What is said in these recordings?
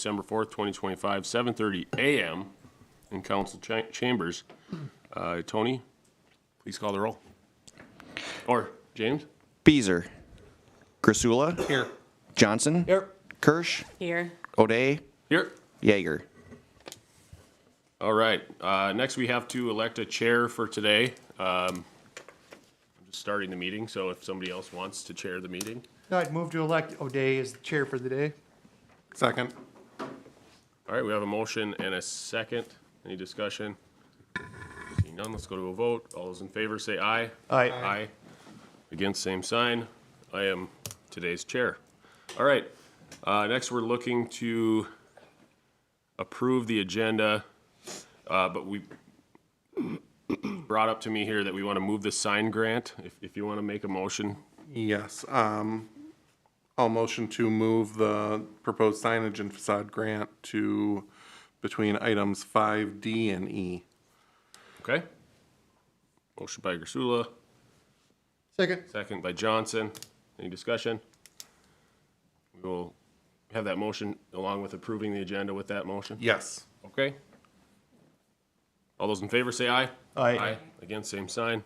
December 4th, 2025, 7:30 a.m. in council chambers. Tony, please call the roll. Or James? Beezer. Grasula. Here. Johnson. Here. Kirsch. Here. O'Day. Here. Yeager. All right. Next, we have to elect a chair for today. I'm just starting the meeting, so if somebody else wants to chair the meeting. I'd move to elect O'Day as the chair for the day. Second. All right, we have a motion and a second. Any discussion? Seeing none, let's go to a vote. All those in favor say aye. Aye. Aye. Against, same sign. I am today's chair. All right. Next, we're looking to approve the agenda, but we brought up to me here that we want to move the sign grant. If you want to make a motion. Yes, I'll motion to move the proposed signage and facade grant to between items 5D and E. Okay. Motion by Grasula, Second. second by Johnson. Any discussion? We will have that motion along with approving the agenda with that motion. Yes. Okay. All those in favor say aye. Aye. Against, same sign.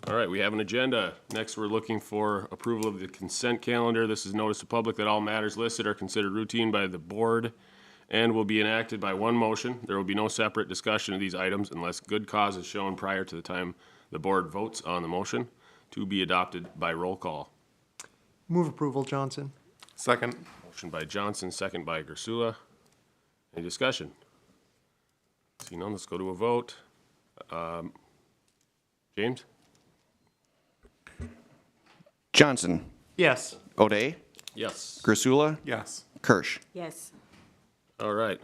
All right, we have an agenda. Next, we're looking for approval of the consent calendar. This is notice to public that all matters listed are considered routine by the board and will be enacted by one motion. There will be no separate discussion of these items unless good cause is shown prior to the time the board votes on the motion to be adopted by roll call. Move approval, Johnson. Second. Motion by Johnson, second by Grasula. Any discussion? See none, let's go to a vote. James? Johnson. Yes. O'Day. Yes. Grasula. Yes. Kirsch. Yes. All right.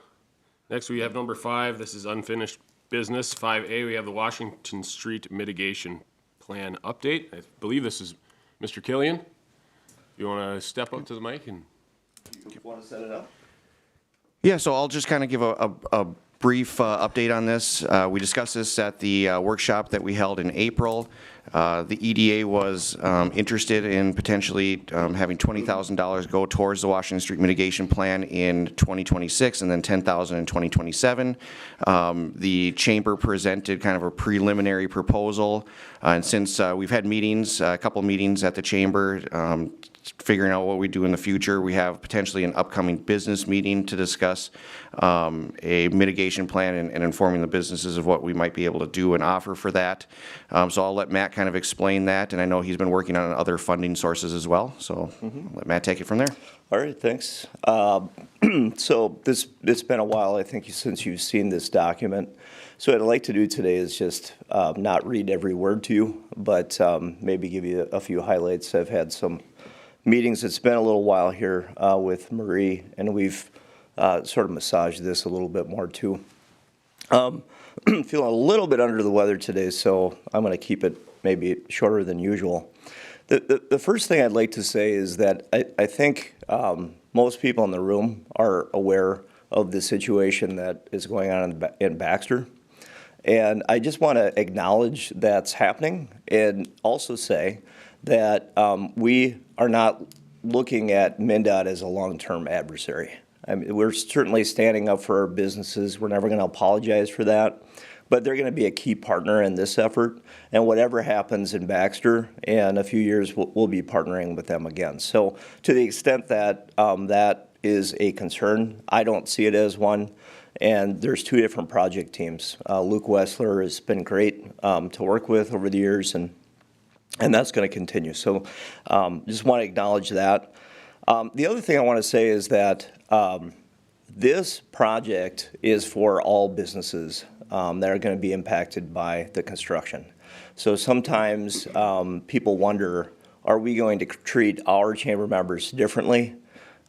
Next, we have number 5. This is unfinished business. 5A, we have the Washington Street Mitigation Plan update. I believe this is Mr. Killian. You want to step up to the mic and You want to set it up? Yeah, so I'll just kind of give a brief update on this. We discussed this at the workshop that we held in April. The EDA was interested in potentially having $20,000 go towards the Washington Street Mitigation Plan in 2026 and then $10,000 in 2027. The chamber presented kind of a preliminary proposal, and since we've had meetings, a couple meetings at the chamber, figuring out what we do in the future. We have potentially an upcoming business meeting to discuss a mitigation plan and informing the businesses of what we might be able to do and offer for that. So I'll let Matt kind of explain that, and I know he's been working on other funding sources as well, so I'll let Matt take it from there. All right, thanks. So it's been a while, I think, since you've seen this document. So what I'd like to do today is just not read every word to you, but maybe give you a few highlights. I've had some meetings. It's been a little while here with Marie, and we've sort of massaged this a little bit more too. Feeling a little bit under the weather today, so I'm going to keep it maybe shorter than usual. The first thing I'd like to say is that I think most people in the room are aware of the situation that is going on in Baxter. And I just want to acknowledge that's happening and also say that we are not looking at MnDOT as a long-term adversary. I mean, we're certainly standing up for our businesses. We're never going to apologize for that. But they're going to be a key partner in this effort. And whatever happens in Baxter, in a few years, we'll be partnering with them again. So to the extent that that is a concern, I don't see it as one. And there's two different project teams. Luke Wessler has been great to work with over the years, and that's going to continue. So just want to acknowledge that. The other thing I want to say is that this project is for all businesses that are going to be impacted by the construction. So sometimes people wonder, are we going to treat our chamber members differently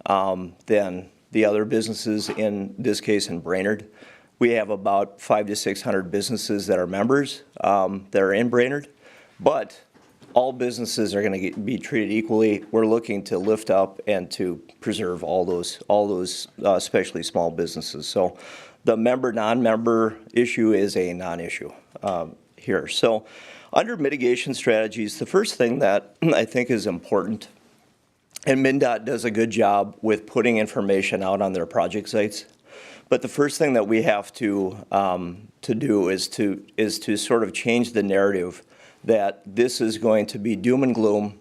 than the other businesses, in this case in Brainerd? We have about 500 to 600 businesses that are members that are in Brainerd, but all businesses are going to be treated equally. We're looking to lift up and to preserve all those especially small businesses. So the member, non-member issue is a non-issue here. So under mitigation strategies, the first thing that I think is important And MnDOT does a good job with putting information out on their project sites. But the first thing that we have to do is to sort of change the narrative that this is going to be doom and gloom,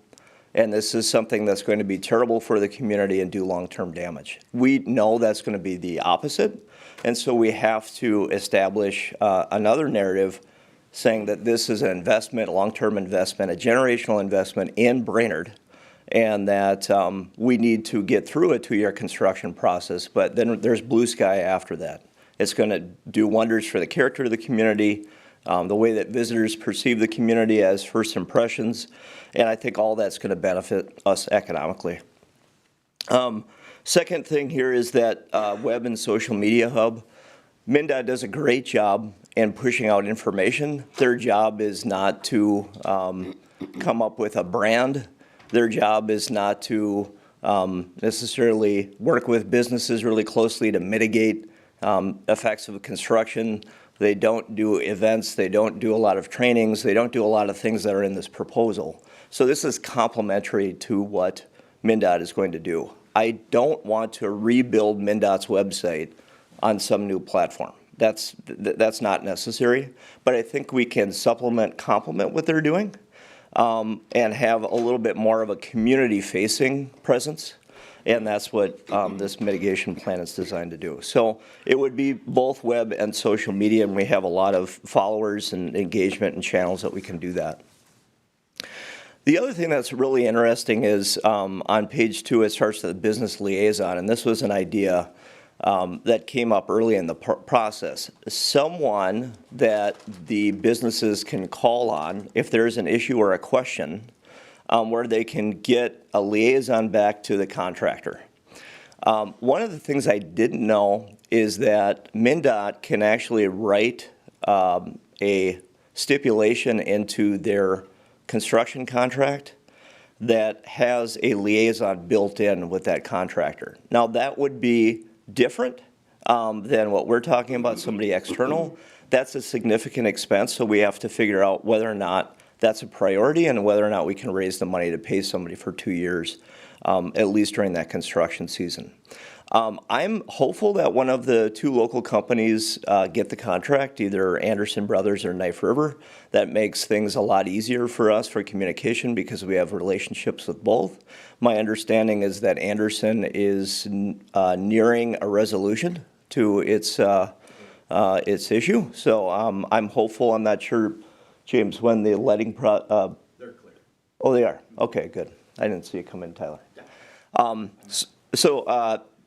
and this is something that's going to be terrible for the community and do long-term damage. We know that's going to be the opposite, and so we have to establish another narrative saying that this is an investment, a long-term investment, a generational investment in Brainerd, and that we need to get through a 2-year construction process, but then there's blue sky after that. It's going to do wonders for the character of the community, the way that visitors perceive the community as first impressions, and I think all that's going to benefit us economically. Second thing here is that web and social media hub. MnDOT does a great job in pushing out information. Their job is not to come up with a brand. Their job is not to necessarily work with businesses really closely to mitigate effects of construction. They don't do events. They don't do a lot of trainings. They don't do a lot of things that are in this proposal. So this is complementary to what MnDOT is going to do. I don't want to rebuild MnDOT's website on some new platform. That's not necessary. But I think we can complement what they're doing. And have a little bit more of a community-facing presence, and that's what this mitigation plan is designed to do. So it would be both web and social media, and we have a lot of followers and engagement and channels that we can do that. The other thing that's really interesting is on page 2, it starts with the business liaison, and this was an idea that came up early in the process. Someone that the businesses can call on if there's an issue or a question where they can get a liaison back to the contractor. One of the things I didn't know is that MnDOT can actually write a stipulation into their construction contract that has a liaison built in with that contractor. Now, that would be different than what we're talking about, somebody external. That's a significant expense, so we have to figure out whether or not that's a priority and whether or not we can raise the money to pay somebody for 2 years, at least during that construction season. I'm hopeful that one of the 2 local companies get the contract, either Anderson Brothers or Knife River. That makes things a lot easier for us for communication because we have relationships with both. My understanding is that Anderson is nearing a resolution to its issue. So I'm hopeful. I'm not sure, James, when the letting they're clear. Oh, they are. Okay, good. I didn't see it come in, Tyler.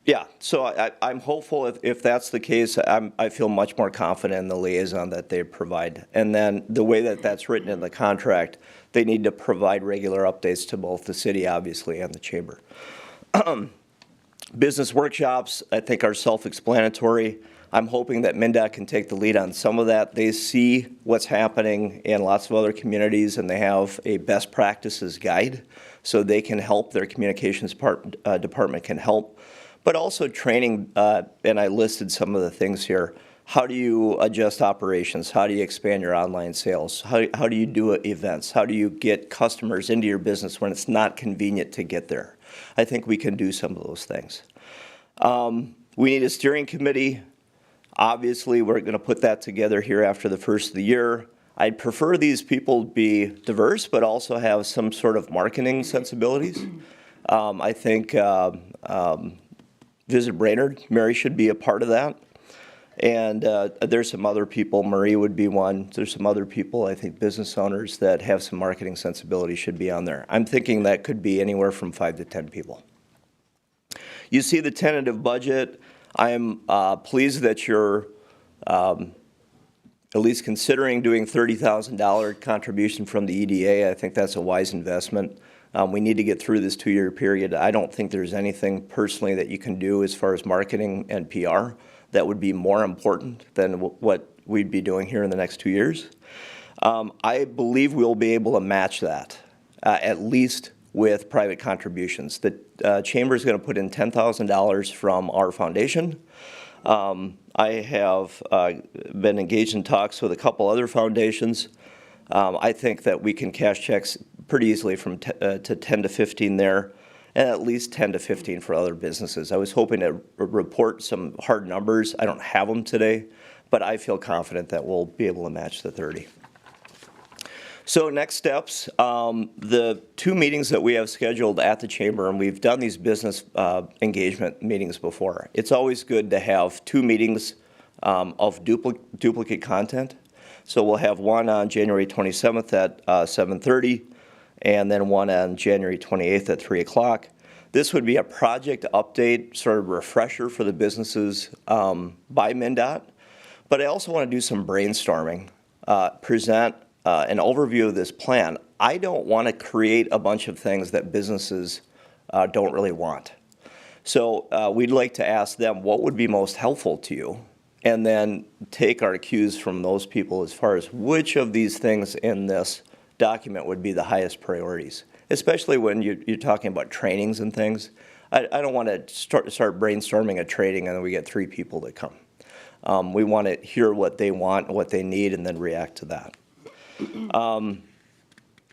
Yeah. So I'm hopeful if that's the case. I feel much more confident in the liaison that they provide. And then the way that that's written in the contract, they need to provide regular updates to both the city, obviously, and the chamber. Business workshops, I think, are self-explanatory. I'm hoping that MnDOT can take the lead on some of that. They see what's happening in lots of other communities, and they have a best practices guide, so they can help. Their communications department can help. But also training, and I listed some of the things here. How do you adjust operations? How do you expand your online sales? How do you do events? How do you get customers into your business when it's not convenient to get there? I think we can do some of those things. We need a steering committee. Obviously, we're going to put that together here after the first of the year. I'd prefer these people be diverse, but also have some sort of marketing sensibilities. I think Visit Brainerd, Mary should be a part of that. And there's some other people, Marie would be one. There's some other people, I think business owners that have some marketing sensibility should be on there. I'm thinking that could be anywhere from 5 to 10 people. You see the tentative budget. I'm pleased that you're at least considering doing $30,000 contribution from the EDA. I think that's a wise investment. We need to get through this 2-year period. I don't think there's anything personally that you can do as far as marketing and PR that would be more important than what we'd be doing here in the next 2 years. I believe we'll be able to match that, at least with private contributions. The Chamber is going to put in $10,000 from our foundation. I have been engaged in talks with a couple other foundations. I think that we can cash checks pretty easily from to 10 to 15 there. and at least 10 to 15 for other businesses. I was hoping to report some hard numbers. I don't have them today, but I feel confident that we'll be able to match the 30. So next steps, the 2 meetings that we have scheduled at the chamber, and we've done these business engagement meetings before. It's always good to have 2 meetings of duplicate content. So we'll have one on January 27th at 7:30, and then one on January 28th at 3 o'clock. This would be a project update, sort of refresher for the businesses by MnDOT. But I also want to do some brainstorming, present an overview of this plan. I don't want to create a bunch of things that businesses don't really want. So we'd like to ask them what would be most helpful to you, and then take our cues from those people as far as which of these things in this document would be the highest priorities, especially when you're talking about trainings and things. I don't want to start brainstorming a training and then we get 3 people that come. We want to hear what they want, what they need, and then react to that.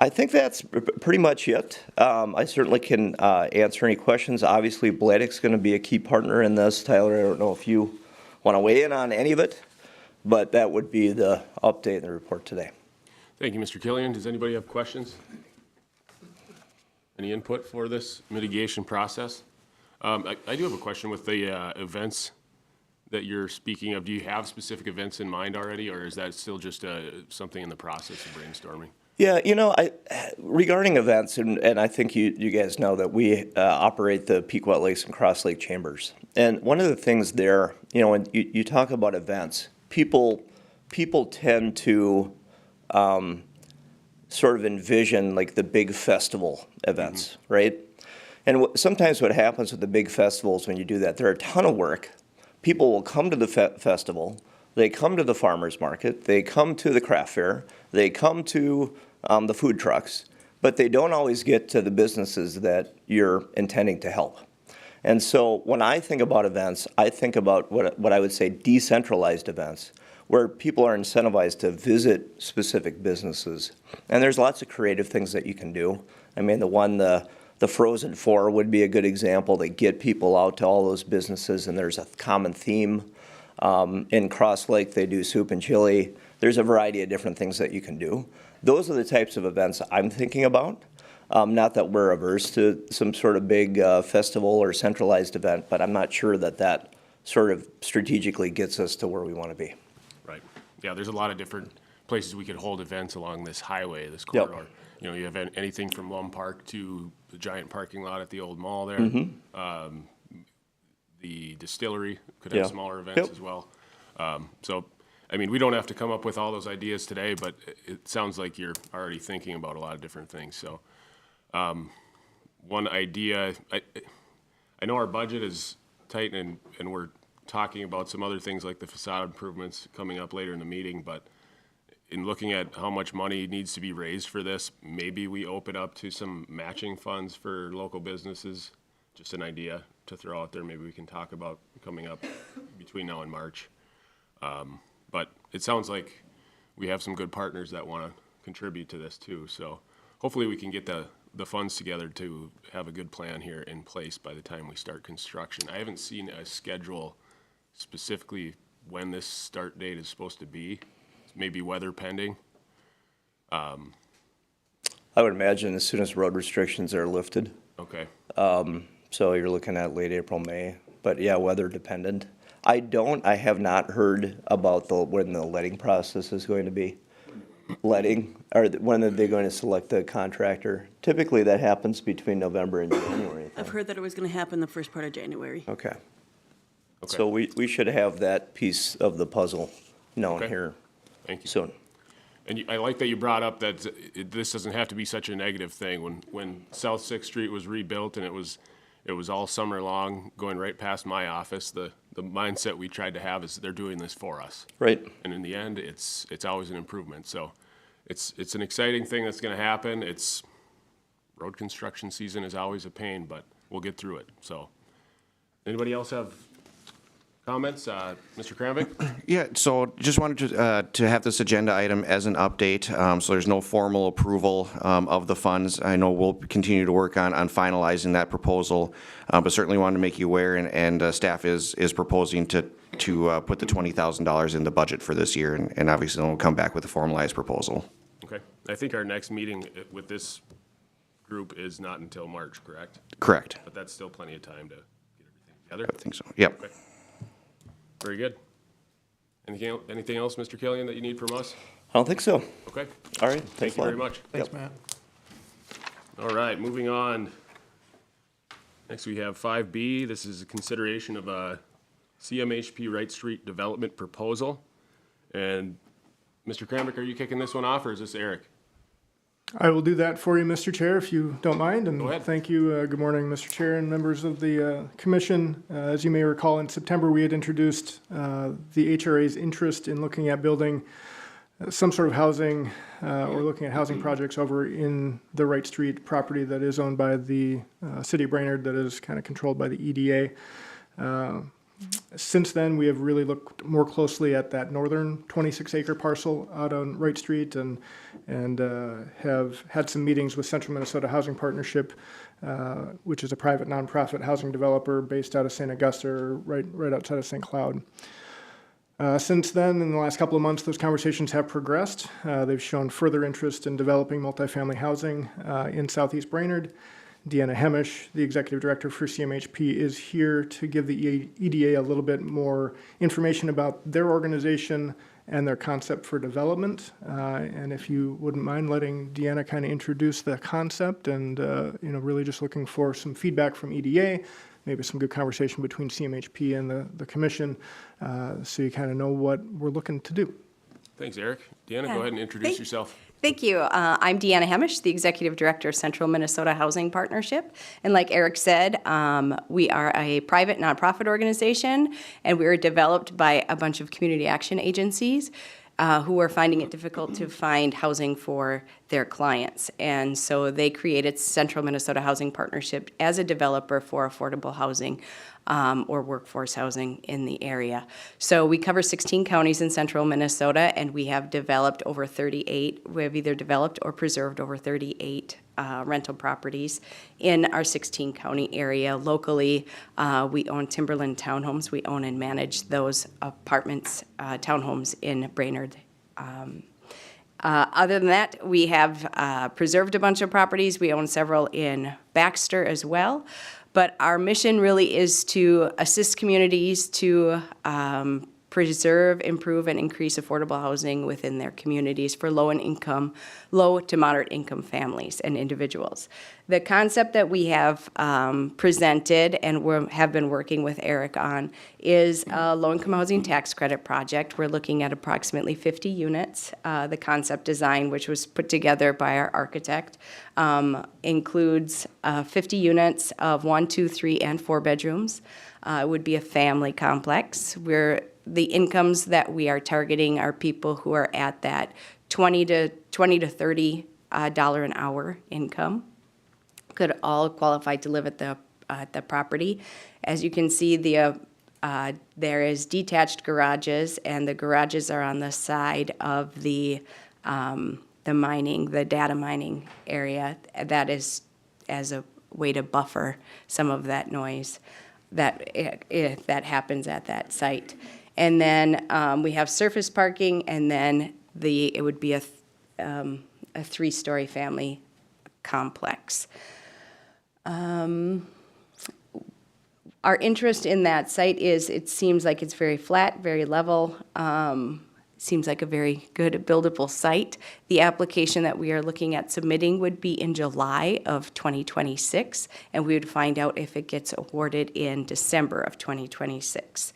I think that's pretty much it. I certainly can answer any questions. Obviously, Bladek's going to be a key partner in this. Tyler, I don't know if you want to weigh in on any of it, but that would be the update in the report today. Thank you, Mr. Killian. Does anybody have questions? Any input for this mitigation process? I do have a question with the events that you're speaking of. Do you have specific events in mind already, or is that still just something in the process of brainstorming? Yeah, regarding events, and I think you guys know that we operate the Pequot Lakes and Cross Lake Chambers. And one of the things there, when you talk about events, people tend to sort of envision like the big festival events, right? And sometimes what happens with the big festivals when you do that, they're a ton of work. People will come to the festival, they come to the farmer's market, they come to the craft fair, they come to the food trucks, but they don't always get to the businesses that you're intending to help. And so when I think about events, I think about what I would say decentralized events, where people are incentivized to visit specific businesses. And there's lots of creative things that you can do. I mean, the Frozen Four would be a good example. They get people out to all those businesses, and there's a common theme. In Cross Lake, they do soup and chili. There's a variety of different things that you can do. Those are the types of events I'm thinking about. Not that we're averse to some sort of big festival or centralized event, but I'm not sure that sort of strategically gets us to where we want to be. Right. Yeah, there's a lot of different places we could hold events along this highway, this corridor. Yep. You have anything from Lum Park to the giant parking lot at the old mall there. Mm-hmm. The distillery could have smaller events as well. So, I mean, we don't have to come up with all those ideas today, but it sounds like you're already thinking about a lot of different things. So, one idea, I know our budget is tight and we're talking about some other things like the facade improvements coming up later in the meeting, but in looking at how much money needs to be raised for this, maybe we open up to some matching funds for local businesses. Just an idea to throw out there. Maybe we can talk about coming up between now and March. But it sounds like we have some good partners that want to contribute to this too. So hopefully we can get the funds together to have a good plan here in place by the time we start construction. I haven't seen a schedule specifically when this start date is supposed to be. Maybe weather pending. I would imagine as soon as road restrictions are lifted. Okay. So you're looking at late April, May, but yeah, weather dependent. I have not heard about when the letting process is going to be. Or when are they going to select the contractor? Typically that happens between November and January. I've heard that it was going to happen the first part of January. Okay. So we should have that piece of the puzzle known here. Thank you. Soon. And I like that you brought up that this doesn't have to be such a negative thing. When South 6th Street was rebuilt and it was all summer long going right past my office, the mindset we tried to have is they're doing this for us. Right. And in the end, it's always an improvement. So it's an exciting thing that's going to happen. Road construction season is always a pain, but we'll get through it. So anybody else have comments? Mr. Kramvik? Yeah, so just wanted to have this agenda item as an update, so there's no formal approval of the funds. I know we'll continue to work on finalizing that proposal, but certainly wanted to make you aware, and staff is proposing to put the $20,000 in the budget for this year, and obviously then we'll come back with a formalized proposal. Okay. I think our next meeting with this group is not until March, correct? Correct. But that's still plenty of time to get everything together. I think so, yep. Okay. Very good. Anything else, Mr. Killian, that you need from us? I don't think so. Okay. All right, Thank thanks a you lot. very much. Thanks, Matt. All right, moving on. Next, we have 5B. This is a consideration of a CMHP Wright Street development proposal. And Mr. Kramvik, are you kicking this one off, or is this Eric? I will do that for you, Mr. Chair, if you don't mind. And Go ahead. thank you. Good morning, Mr. Chair and members of the commission. As you may recall, in September, we had introduced the HRA's interest in looking at building some sort of housing or looking at housing projects over in the Wright Street property that is owned by the city of Brainerd, that is kind of controlled by the EDA. Since then, we have really looked more closely at that northern 26-acre parcel out on Wright Street, and have had some meetings with Central Minnesota Housing Partnership, which is a private nonprofit housing developer based out of St. Augusta, right outside of St. Cloud. Since then, in the last couple of months, those conversations have progressed. They've shown further interest in developing multifamily housing in Southeast Brainerd. Deanna Hemish, the executive director for CMHP, is here to give the EDA a little bit more information about their organization and their concept for development. And if you wouldn't mind letting Deanna kind of introduce the concept, and really just looking for some feedback from EDA, maybe some good conversation between CMHP and the commission, so you kind of know what we're looking to do. Thanks, Eric. Deanna, go ahead and introduce yourself. Thank you. I'm Deanna Hemish, the Executive Director of Central Minnesota Housing Partnership. And like Eric said, we are a private nonprofit organization, and we are developed by a bunch of community action agencies who are finding it difficult to find housing for their clients. And so they created Central Minnesota Housing Partnership as a developer for affordable housing or workforce housing in the area. So we cover 16 counties in central Minnesota, and we have developed over 38. We have either developed or preserved over 38 rental properties in our 16 county area. Locally, we own Timberland Townhomes. We own and manage those apartments, townhomes in Brainerd. Other than that, we have preserved a bunch of properties. We own several in Baxter as well. But our mission really is to assist communities to preserve, improve, and increase affordable housing within their communities for low to moderate income families and individuals. The concept that we have presented and have been working with Eric on is a low-income housing tax credit project. We're looking at approximately 50 units. The concept design, which was put together by our architect, includes 50 units of 1, 2, 3, and 4 bedrooms. It would be a family complex. The incomes that we are targeting are people who are at that $20 to $30 an hour income. Could all qualify to live at the property. As you can see, there is detached garages, and the garages are on the side of the data mining area. That is as a way to buffer some of that noise that happens at that site. And then we have surface parking, and then it would be a 3-story family complex. Our interest in that site is, it seems like it's very flat, very level. Seems like a very good buildable site. The application that we are looking at submitting would be in July of 2026, and we would find out if it gets awarded in December of 2026.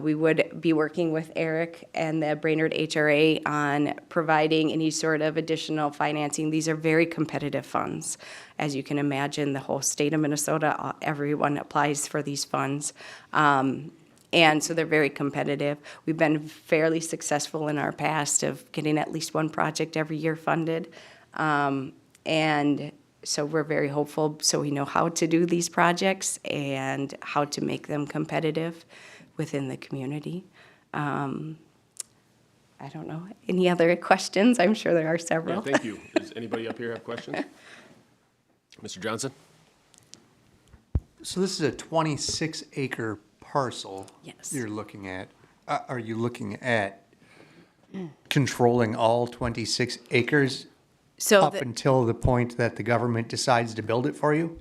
We would be working with Eric and the Brainerd HRA on providing any sort of additional financing. These are very competitive funds. As you can imagine, the whole state of Minnesota, everyone applies for these funds. And so they're very competitive. We've been fairly successful in our past of getting at least one project every year funded. And so we're very hopeful, so we know how to do these projects and how to make them competitive. within the community. I don't know. Any other questions? I'm sure there are Yeah, several. thank you. Does anybody up here have questions? Mr. Johnson? So this is a 26-acre parcel. Yes. You're looking at. Are you looking at controlling all 26 acres So up the- until the point that the government decides to build it for you?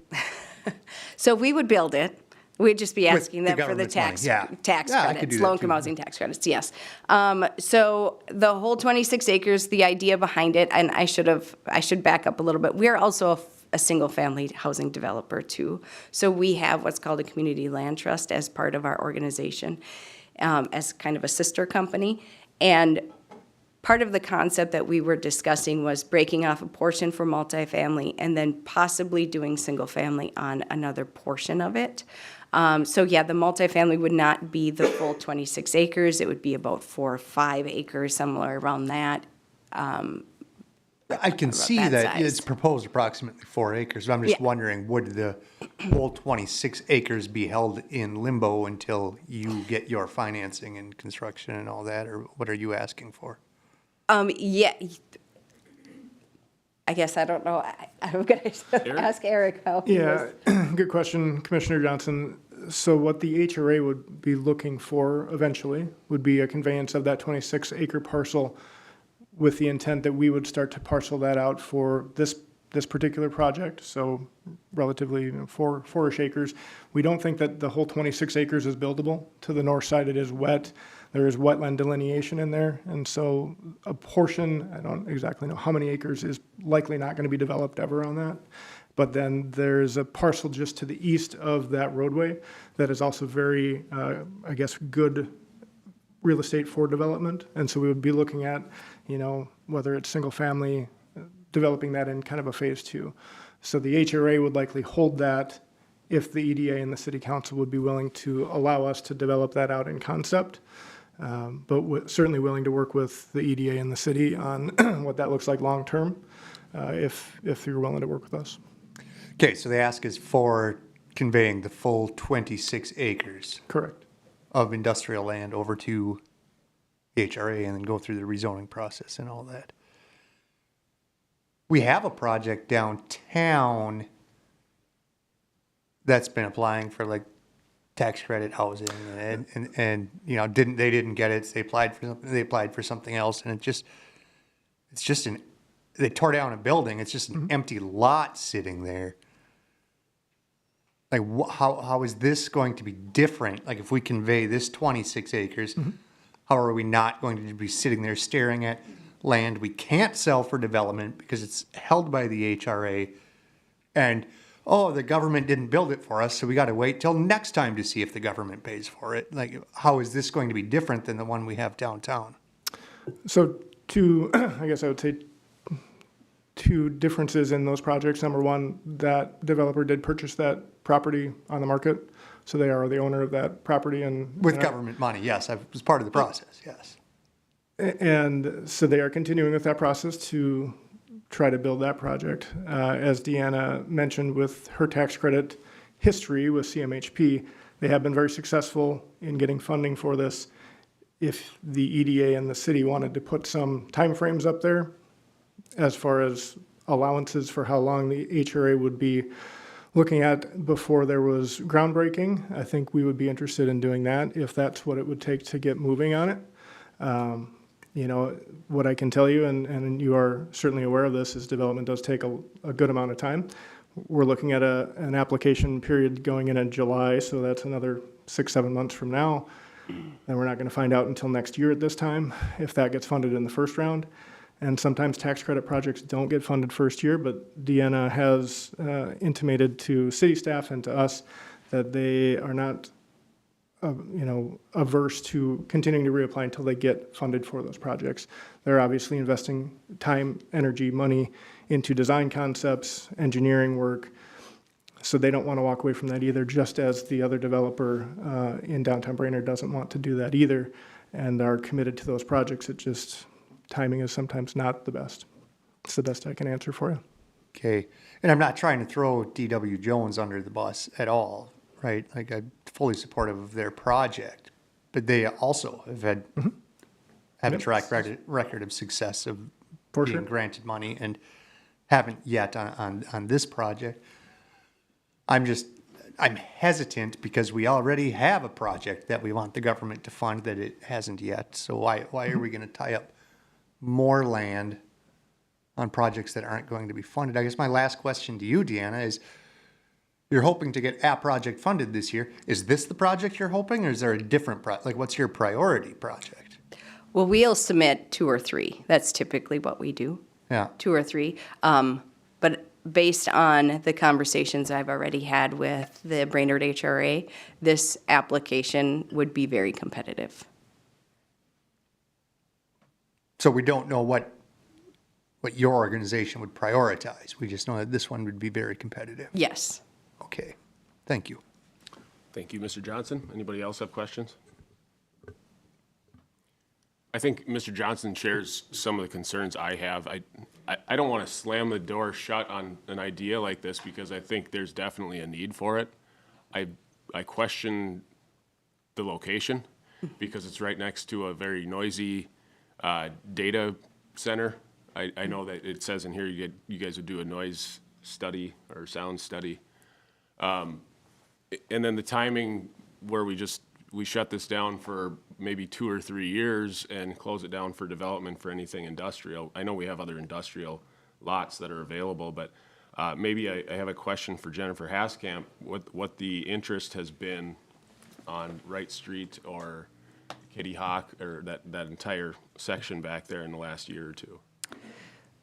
So we would build it. We'd just be With asking the them for the government's money, tax, yeah. tax Yeah, I could credits, do that low-income too. housing tax credits, yes. So the whole 26 acres, the idea behind it, and I should back up a little bit. We're also a single-family housing developer too. So we have what's called a community land trust as part of our organization, as kind of a sister company. And part of the concept that we were discussing was breaking off a portion for multifamily and then possibly doing single-family on another portion of it. So yeah, the multifamily would not be the full 26 acres. It would be about 4 or 5 acres, somewhere around that. I can see that that size. it's proposed approximately 4 acres, but I'm just Yeah. wondering, would the whole 26 acres be held in limbo until you get your financing and construction and all that, or what are you asking for? Yeah. I guess I don't know. I'm going to ask Eric how he Yeah, was. good question, Commissioner Johnson. So what the HRA would be looking for eventually would be a conveyance of that 26-acre parcel with the intent that we would start to parcel that out for this particular project, so relatively 4-ish acres. We don't think that the whole 26 acres is buildable. To the north side, it is wet. There is wetland delineation in there, and so a portion, I don't exactly know how many acres, is likely not going to be developed ever on that. But then there's a parcel just to the east of that roadway that is also very, I guess, good real estate for development. And so we would be looking at, whether it's single family, developing that in kind of a phase 2. So the HRA would likely hold that if the EDA and the city council would be willing to allow us to develop that out in concept. But certainly willing to work with the EDA and the city on what that looks like long-term, if you're willing to work with us. Okay, so the ask is for conveying the full 26 acres Correct. of industrial land over to HRA and then go through the rezoning process and all that. We have a project downtown that's been applying for like tax credit housing and they didn't get it. So they applied for something else, and they tore down a building. It's just an empty lot sitting there. Like, how is this going to be different? Like, if we convey this 26 acres, how are we not going to be sitting there staring at land we can't sell for development because it's held by the HRA, and the government didn't build it for us, so we got to wait till next time to see if the government pays for it. Like, how is this going to be different than the one we have downtown? So I guess I would say two differences in those projects. Number one, that developer did purchase that property on the market, so they are the owner of that property. And With government money, yes, I was part of the process, yes. And so they are continuing with that process to try to build that project. As Deanna mentioned, with her tax credit history with CMHP, they have been very successful in getting funding for this. If the EDA and the city wanted to put some timeframes up there as far as allowances for how long the HRA would be looking at before there was groundbreaking, I think we would be interested in doing that if that's what it would take to get moving on it. What I can tell you, and you are certainly aware of this, is development does take a good amount of time. We're looking at an application period going in July, so that's another 6-7 months from now. And we're not going to find out until next year at this time if that gets funded in the first round. And sometimes tax credit projects don't get funded first year, but Deanna has intimated to city staff and to us that they are not averse to continuing to reapply until they get funded for those projects. They're obviously investing time, energy, money into design concepts, engineering work, so they don't want to walk away from that either, just as the other developer in downtown Brainerd doesn't want to do that either, and are committed to those projects. It just, timing is sometimes not the best. It's the best I can answer for you. Okay, and I'm not trying to throw D.W. Jones under the bus at all, right? Like, I'm fully supportive of their project, but they also have have a track record of success of For being sure. granted money and haven't yet on this project. I'm hesitant because we already have a project that we want the government to fund that it hasn't yet. So why are we going to tie up more land on projects that aren't going to be funded? I guess my last question to you, Deanna, is you're hoping to get a project funded this year. Is this the project you're hoping, or is there a different like what's your priority project? Well, we'll submit 2 or 3. That's typically what we do. Yeah. 2 or 3. But based on the conversations I've already had with the Brainerd HRA, this application would be very competitive. So we don't know what your organization would prioritize. We just know that this one would be very competitive. Yes. Okay. Thank you. Thank you, Mr. Johnson. Anybody else have questions? I think Mr. Johnson shares some of the concerns I have. I don't want to slam the door shut on an idea like this because I think there's definitely a need for it. I question the location because it's right next to a very noisy data center. I know that it says in here you guys would do a noise study or sound study. And then the timing where we shut this down for maybe 2 or 3 years and close it down for development for anything industrial. I know we have other industrial lots that are available, but maybe I have a question for Jennifer Haskamp, what the interest has been on Wright Street or Kitty Hawk or that entire section back there in the last year or two.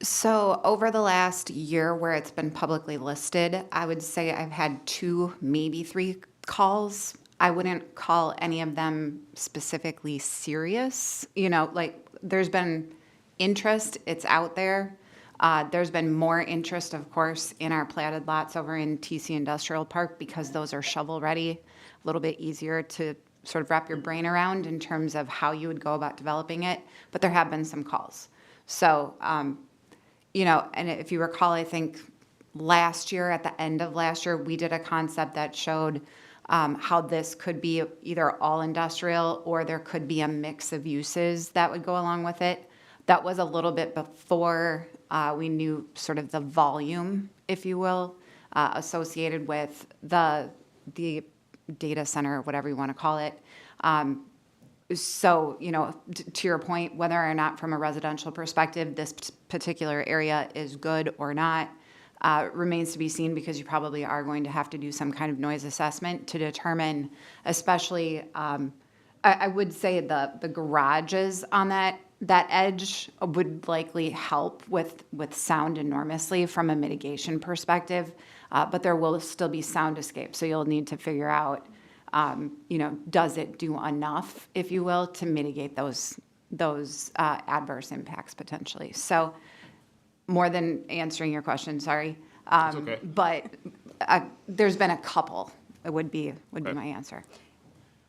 So over the last year where it's been publicly listed, I would say I've had 2, maybe 3 calls. I wouldn't call any of them specifically serious. You know, like there's been interest, it's out there. There's been more interest, of course, in our platted lots over in TC Industrial Park because those are shovel ready, a little bit easier to sort of wrap your brain around in terms of how you would go about developing it. But there have been some calls. So, you know, and if you recall, I think last year, at the end of last year, we did a concept that showed how this could be either all industrial or there could be a mix of uses that would go along with it. That was a little bit before we knew sort of the volume, if you will, associated with the data center, whatever you want to call it. So, you know, to your point, whether or not from a residential perspective, this particular area is good or not, remains to be seen because you probably are going to have to do some kind of noise assessment to determine, especially, I would say the garages on that edge would likely help with sound enormously from a mitigation perspective, but there will still be sound escape. So you'll need to figure out, you know, does it do enough, if you will, to mitigate those adverse impacts potentially. So more than answering your question, sorry. That's okay. But there's been a couple, it would be my answer.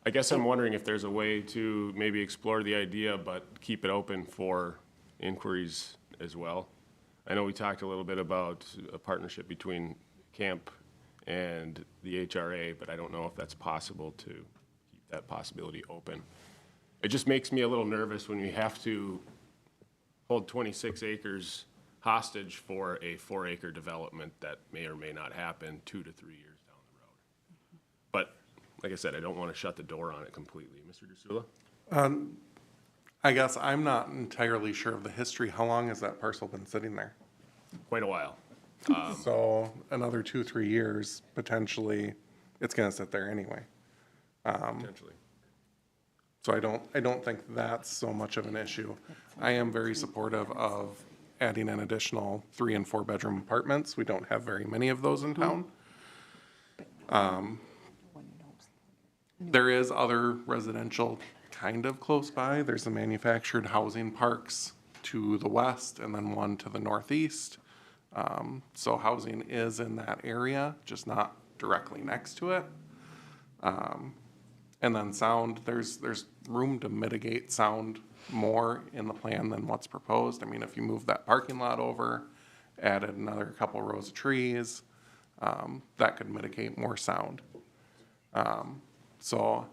I guess I'm wondering if there's a way to maybe explore the idea, but keep it open for inquiries as well. I know we talked a little bit about a partnership between camp and the HRA, but I don't know if that's possible to keep that possibility open. It just makes me a little nervous when we have to hold 26 acres hostage for a 4-acre development that may or may not happen 2 to 3 years down the road. But like I said, I don't want to shut the door on it completely. Mr. D'Souza? I guess I'm not entirely sure of the history. How long has that parcel been sitting there? Quite a while. So another 2-3 years, potentially, it's gonna sit there anyway. Potentially. So I don't think that's so much of an issue. I am very supportive of adding an additional 3 and 4 bedroom apartments. We don't have very many of those in town. There is other residential kind of close by. There's the manufactured housing parks to the west and then one to the northeast. So housing is in that area, just not directly next to it. And then sound, there's room to mitigate sound more in the plan than what's proposed. I mean, if you move that parking lot over, added another couple rows of trees, that could mitigate more sound. So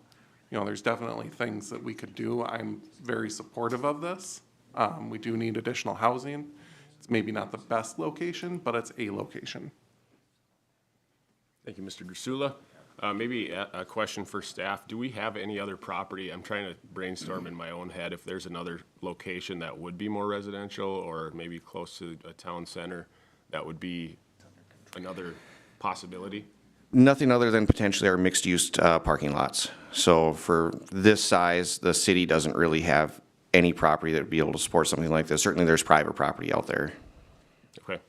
you know, there's definitely things that we could do. I'm very supportive of this. We do need additional housing. It's maybe not the best location, but it's a location. Thank you, Mr. Grusula. Maybe a question for staff. Do we have any other property? I'm trying to brainstorm in my own head if there's another location that would be more residential or maybe close to a town center that would be another possibility. Nothing other than potentially our mixed-use parking lots. So for this size, the city doesn't really have any property that would be able to support something like this. Certainly, there's private property out there. Okay.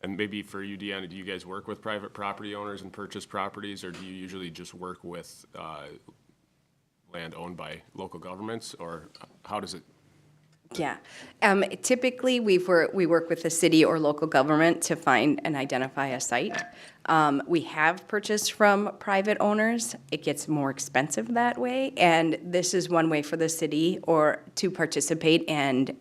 And maybe for you, Deanna, do you guys work with private property owners and purchase properties, or do you usually just work with land owned by local governments, or how does it? Yeah. Typically, we work with the city or local government to find and identify a site. We have purchased from private owners. It gets more expensive that way, and this is one way for the city or to participate and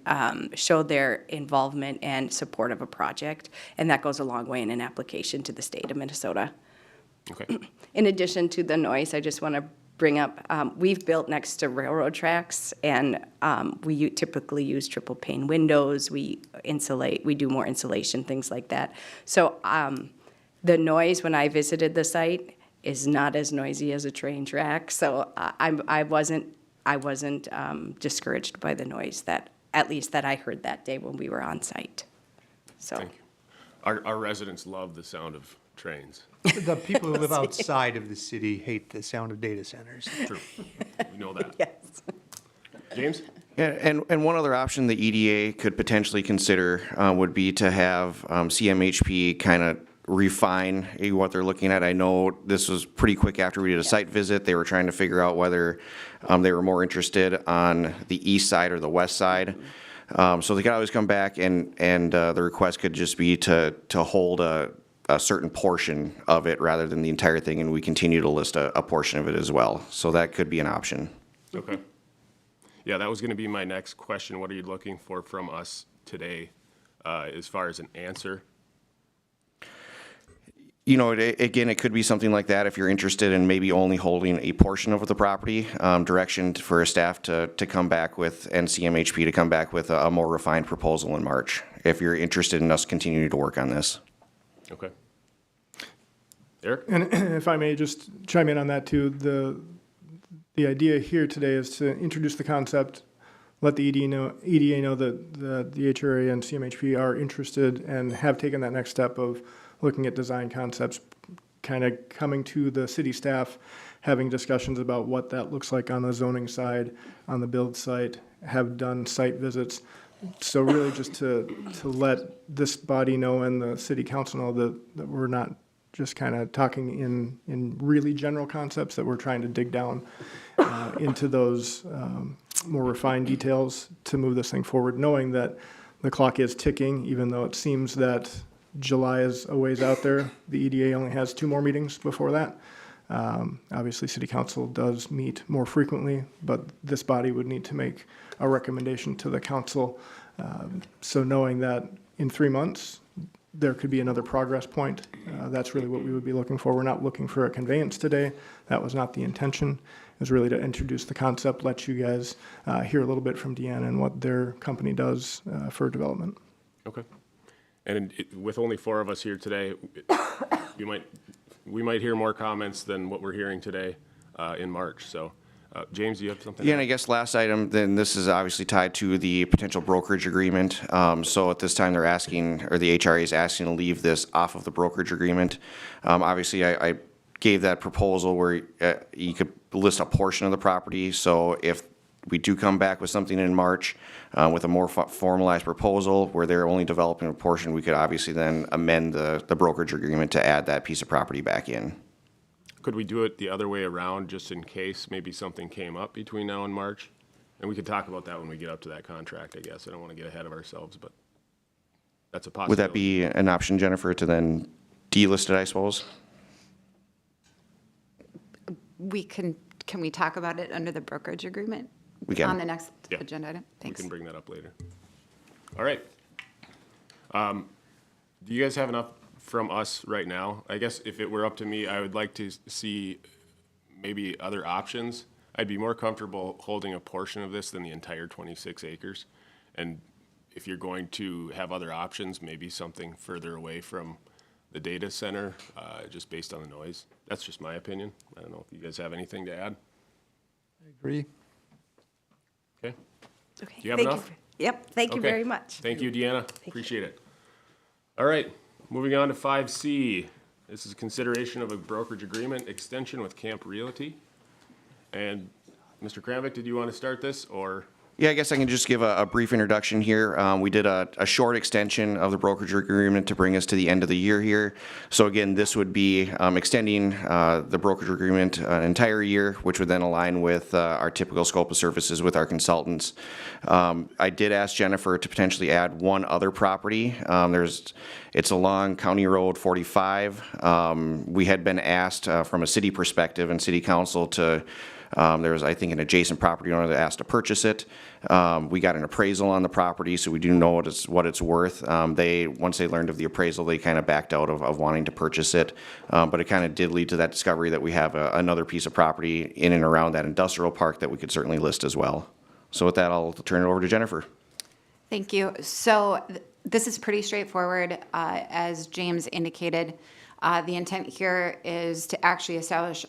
show their involvement and support of a project, and that goes a long way in an application to the state of Minnesota. Okay. In addition to the noise, I just want to bring up, we've built next to railroad tracks, and we typically use triple pane windows. We insulate, we do more insulation, things like that. So the noise when I visited the site is not as noisy as a train track. So I wasn't discouraged by the noise that, at least that I heard that day when we were on site. So. Thank you. Our residents love the sound of trains. The people who live outside of the city hate the sound of data centers. True. We know that. Yes. James? Yeah, and one other option the EDA could potentially consider would be to have CMHP kind of refine what they're looking at. I know this was pretty quick after we did a site visit. They were trying to figure out whether they were more interested on the east side or the west side. So they could always come back, and the request could just be to hold a certain portion of it rather than the entire thing, and we continue to list a portion of it as well. So that could be an option. Okay. Yeah, that was going to be my next question. What are you looking for from us today as far as an answer? You know, again, it could be something like that if you're interested in maybe only holding a portion of the property, direction for a staff to come back with, and CMHP to come back with a more refined proposal in March, if you're interested in us continuing to work on this. Okay. Eric? And if I may just chime in on that too, the idea here today is to introduce the concept, let the EDA know that the HRA and CMHP are interested and have taken that next step of looking at design concepts, kind of coming to the city staff, having discussions about what that looks like on the zoning side, on the build site, have done site visits. So really just to let this body know and the city council know that we're not just kind of talking in really general concepts, that we're trying to dig down into those more refined details to move this thing forward, knowing that the clock is ticking, even though it seems that July is a ways out there. The EDA only has 2 more meetings before that. Obviously, City Council does meet more frequently, but this body would need to make a recommendation to the council. So knowing that in 3 months, there could be another progress point, that's really what we would be looking for. We're not looking for a conveyance today. That was not the intention. It was really to introduce the concept, let you guys hear a little bit from Deanna and what their company does for development. Okay. And with only 4 of us here today, we might hear more comments than what we're hearing today in March. So, James, do you have something? Yeah, and I guess last item, then this is obviously tied to the potential brokerage agreement. So at this time, they're asking, or the HRA is asking to leave this off of the brokerage agreement. Obviously, I gave that proposal where you could list a portion of the property. So if we do come back with something in March with a more formalized proposal where they're only developing a portion, we could obviously then amend the brokerage agreement to add that piece of property back in. Could we do it the other way around, just in case maybe something came up between now and March? And we could talk about that when we get up to that contract, I guess. I don't want to get ahead of ourselves, but that's a possibility. Would that be an option, Jennifer, to then delist it, I suppose? Can we talk about it under the brokerage agreement? We can. On the next Yeah. agenda item? Thanks. We can bring that up later. All right. Do you guys have enough from us right now? I guess if it were up to me, I would like to see maybe other options. I'd be more comfortable holding a portion of this than the entire 26 acres. And if you're going to have other options, maybe something further away from the data center, just based on the noise. That's just my opinion. I don't know if you guys have anything to add. I agree. Okay? Okay, Do you have thank enough? Yep, thank you Okay. very much. Thank you, Deanna. Appreciate it. All right, moving on to 5C. This is consideration of a brokerage agreement extension with Camp Realty. And Mr. Kramvik, did you want to start this, or? Yeah, I guess I can just give a brief introduction here. We did a short extension of the brokerage agreement to bring us to the end of the year here. So again, this would be extending the brokerage agreement an entire year, which would then align with our typical scope of services with our consultants. I did ask Jennifer to potentially add one other property. It's along County Road 45. We had been asked from a city perspective and city council to there was, I think, an adjacent property owner that asked to purchase it. We got an appraisal on the property, so we do know what it's worth. Once they learned of the appraisal, they kind of backed out of wanting to purchase it. But it kind of did lead to that discovery that we have another piece of property in and around that industrial park that we could certainly list as well. So with that, I'll turn it over to Jennifer. Thank you. So this is pretty straightforward. As James indicated, the intent here is to actually establish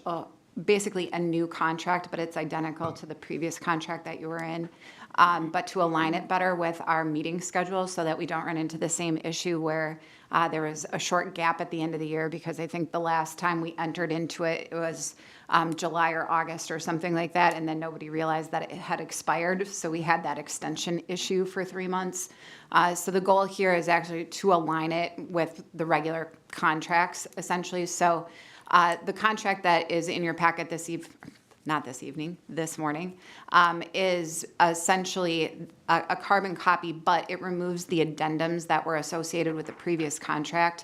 basically a new contract, but it's identical to the previous contract that you were in, but to align it better with our meeting schedule so that we don't run into the same issue where there was a short gap at the end of the year, because I think the last time we entered into it, it was July or August or something like that, and then nobody realized that it had expired, so we had that extension issue for 3 months. So the goal here is actually to align it with the regular contracts, essentially. So the contract that is in your packet this morning, is essentially a carbon copy, but it removes the addendums that were associated with the previous contract.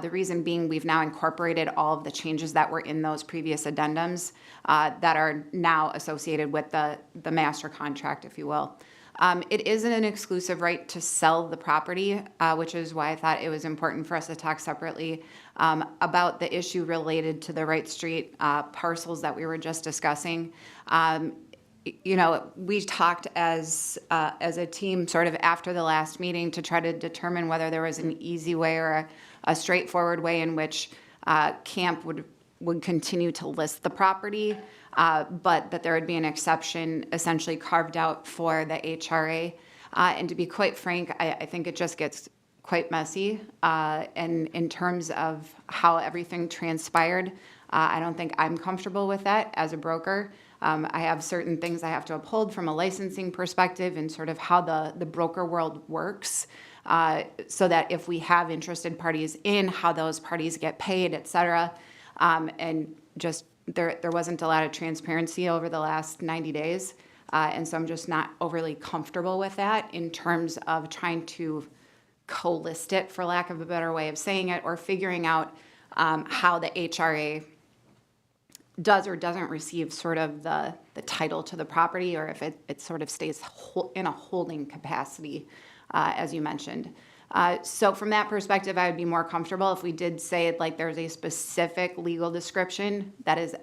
The reason being, we've now incorporated all of the changes that were in those previous addendums that are now associated with the master contract, if you will. It isn't an exclusive right to sell the property, which is why I thought it was important for us to talk separately about the issue related to the Wright Street parcels that we were just discussing. We talked as a team sort of after the last meeting to try to determine whether there was an easy way or a straightforward way in which Camp would continue to list the property, but that there would be an exception essentially carved out for the HRA. And to be quite frank, I think it just gets quite messy. And in terms of how everything transpired, I don't think I'm comfortable with that as a broker. I have certain things I have to uphold from a licensing perspective and sort of how the broker world works, so that if we have interested parties in, how those parties get paid, et cetera. And just there wasn't a lot of transparency over the last 90 days. And so I'm just not overly comfortable with that in terms of trying to co-list it, for lack of a better way of saying it, or figuring out how the HRA does or doesn't receive sort of the title to the property, or if it sort of stays in a holding capacity, as you mentioned. So from that perspective, I would be more comfortable if we did say like there's a specific legal description that is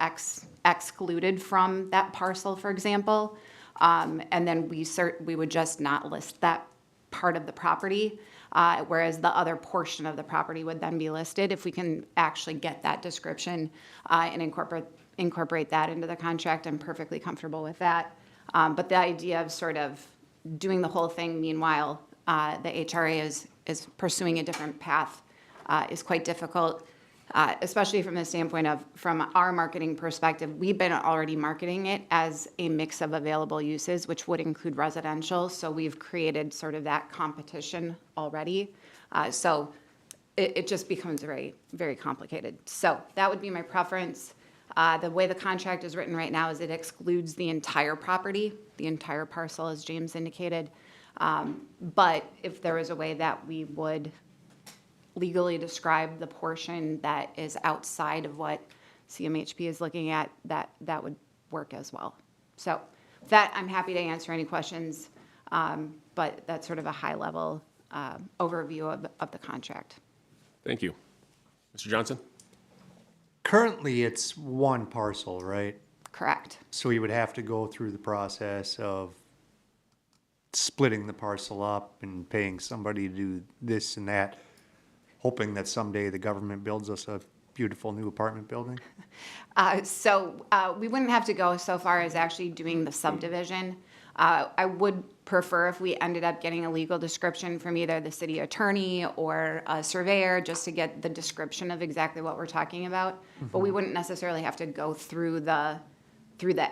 excluded from that parcel, for example, and then we would just not list that part of the property, whereas the other portion of the property would then be listed. If we can actually get that description and incorporate that into the contract, I'm perfectly comfortable with that. But the idea of sort of doing the whole thing meanwhile the HRA is pursuing a different path is quite difficult, especially from the standpoint of, from our marketing perspective, we've been already marketing it as a mix of available uses, which would include residential. So we've created sort of that competition already. So it just becomes very, very complicated. So that would be my preference. The way the contract is written right now is it excludes the entire property, the entire parcel, as James indicated. But if there is a way that we would legally describe the portion that is outside of what CMHP is looking at, that would work as well. So with that, I'm happy to answer any questions, but that's sort of a high-level overview of the contract. Thank you. Mr. Johnson? Currently, it's one parcel, right? Correct. So we would have to go through the process of splitting the parcel up and paying somebody to do this and that, hoping that someday the government builds us a beautiful new apartment building? We wouldn't have to go so far as actually doing the subdivision. I would prefer if we ended up getting a legal description from either the city attorney or a surveyor, just to get the description of exactly what we're talking about. But we wouldn't necessarily have to go through the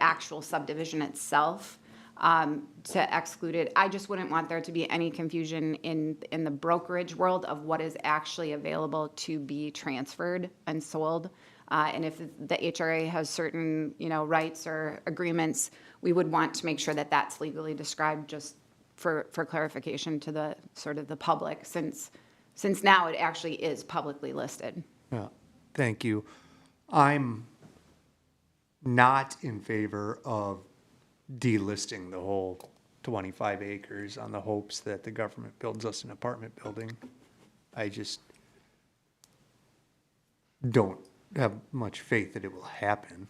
actual subdivision itself to exclude it. I just wouldn't want there to be any confusion in the brokerage world of what is actually available to be transferred and sold. And if the HRA has certain, rights or agreements, we would want to make sure that that's legally described, just for clarification to the sort of the public, since now it actually is publicly listed. Yeah, thank you. I'm not in favor of delisting the whole 25 acres on the hopes that the government builds us an apartment building. I just don't have much faith that it will happen.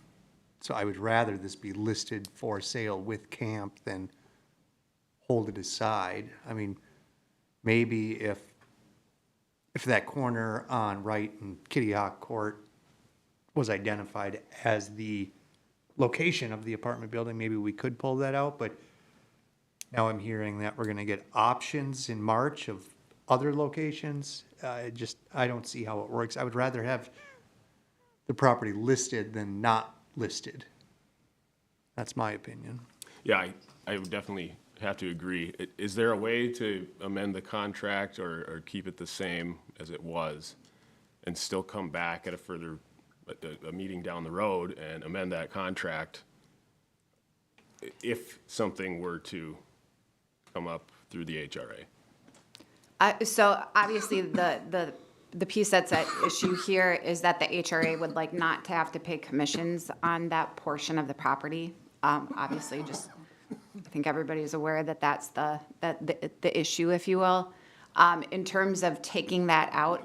So I would rather this be listed for sale with camp than hold it aside. I mean, maybe if that corner on Wright and Kitty Hawk Court was identified as the location of the apartment building, maybe we could pull that out, but now I'm hearing that we're gonna get options in March of other locations. I don't see how it works. I would rather have the property listed than not listed. That's my opinion. Yeah, I would definitely have to agree. Is there a way to amend the contract or keep it the same as it was and still come back at a meeting down the road and amend that contract if something were to come up through the HRA? So obviously, the piece that's at issue here is that the HRA would like not to have to pay commissions on that portion of the property. Obviously, just, I think everybody's aware that that's the issue, if you will. In terms of taking that out,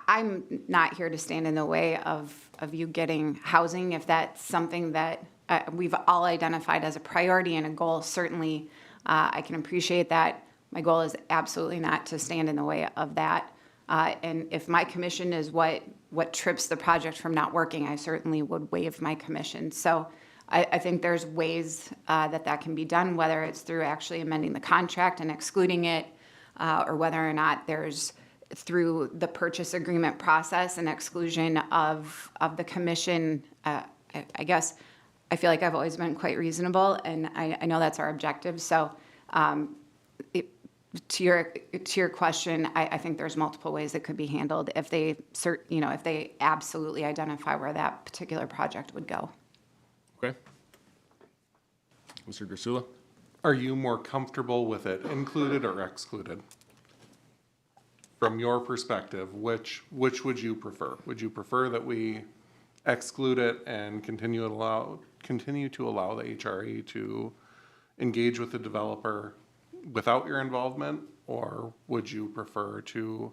I'm not here to stand in the way of you getting housing. If that's something that we've all identified as a priority and a goal, certainly I can appreciate that. My goal is absolutely not to stand in the way of that. And if my commission is what trips the project from not working, I certainly would waive my commission. So I think there's ways that can be done, whether it's through actually amending the contract and excluding it, or whether or not there's through the purchase agreement process and exclusion of the commission. I guess I feel like I've always been quite reasonable, and I know that's our objective. So to your question, I think there's multiple ways it could be handled if they if they absolutely identify where that particular project would go. Okay. Mr. Grasula? Are you more comfortable with it included or excluded? From your perspective, which would you prefer? Would you prefer that we exclude it and continue to allow the HRA to engage with the developer without your involvement, or would you prefer to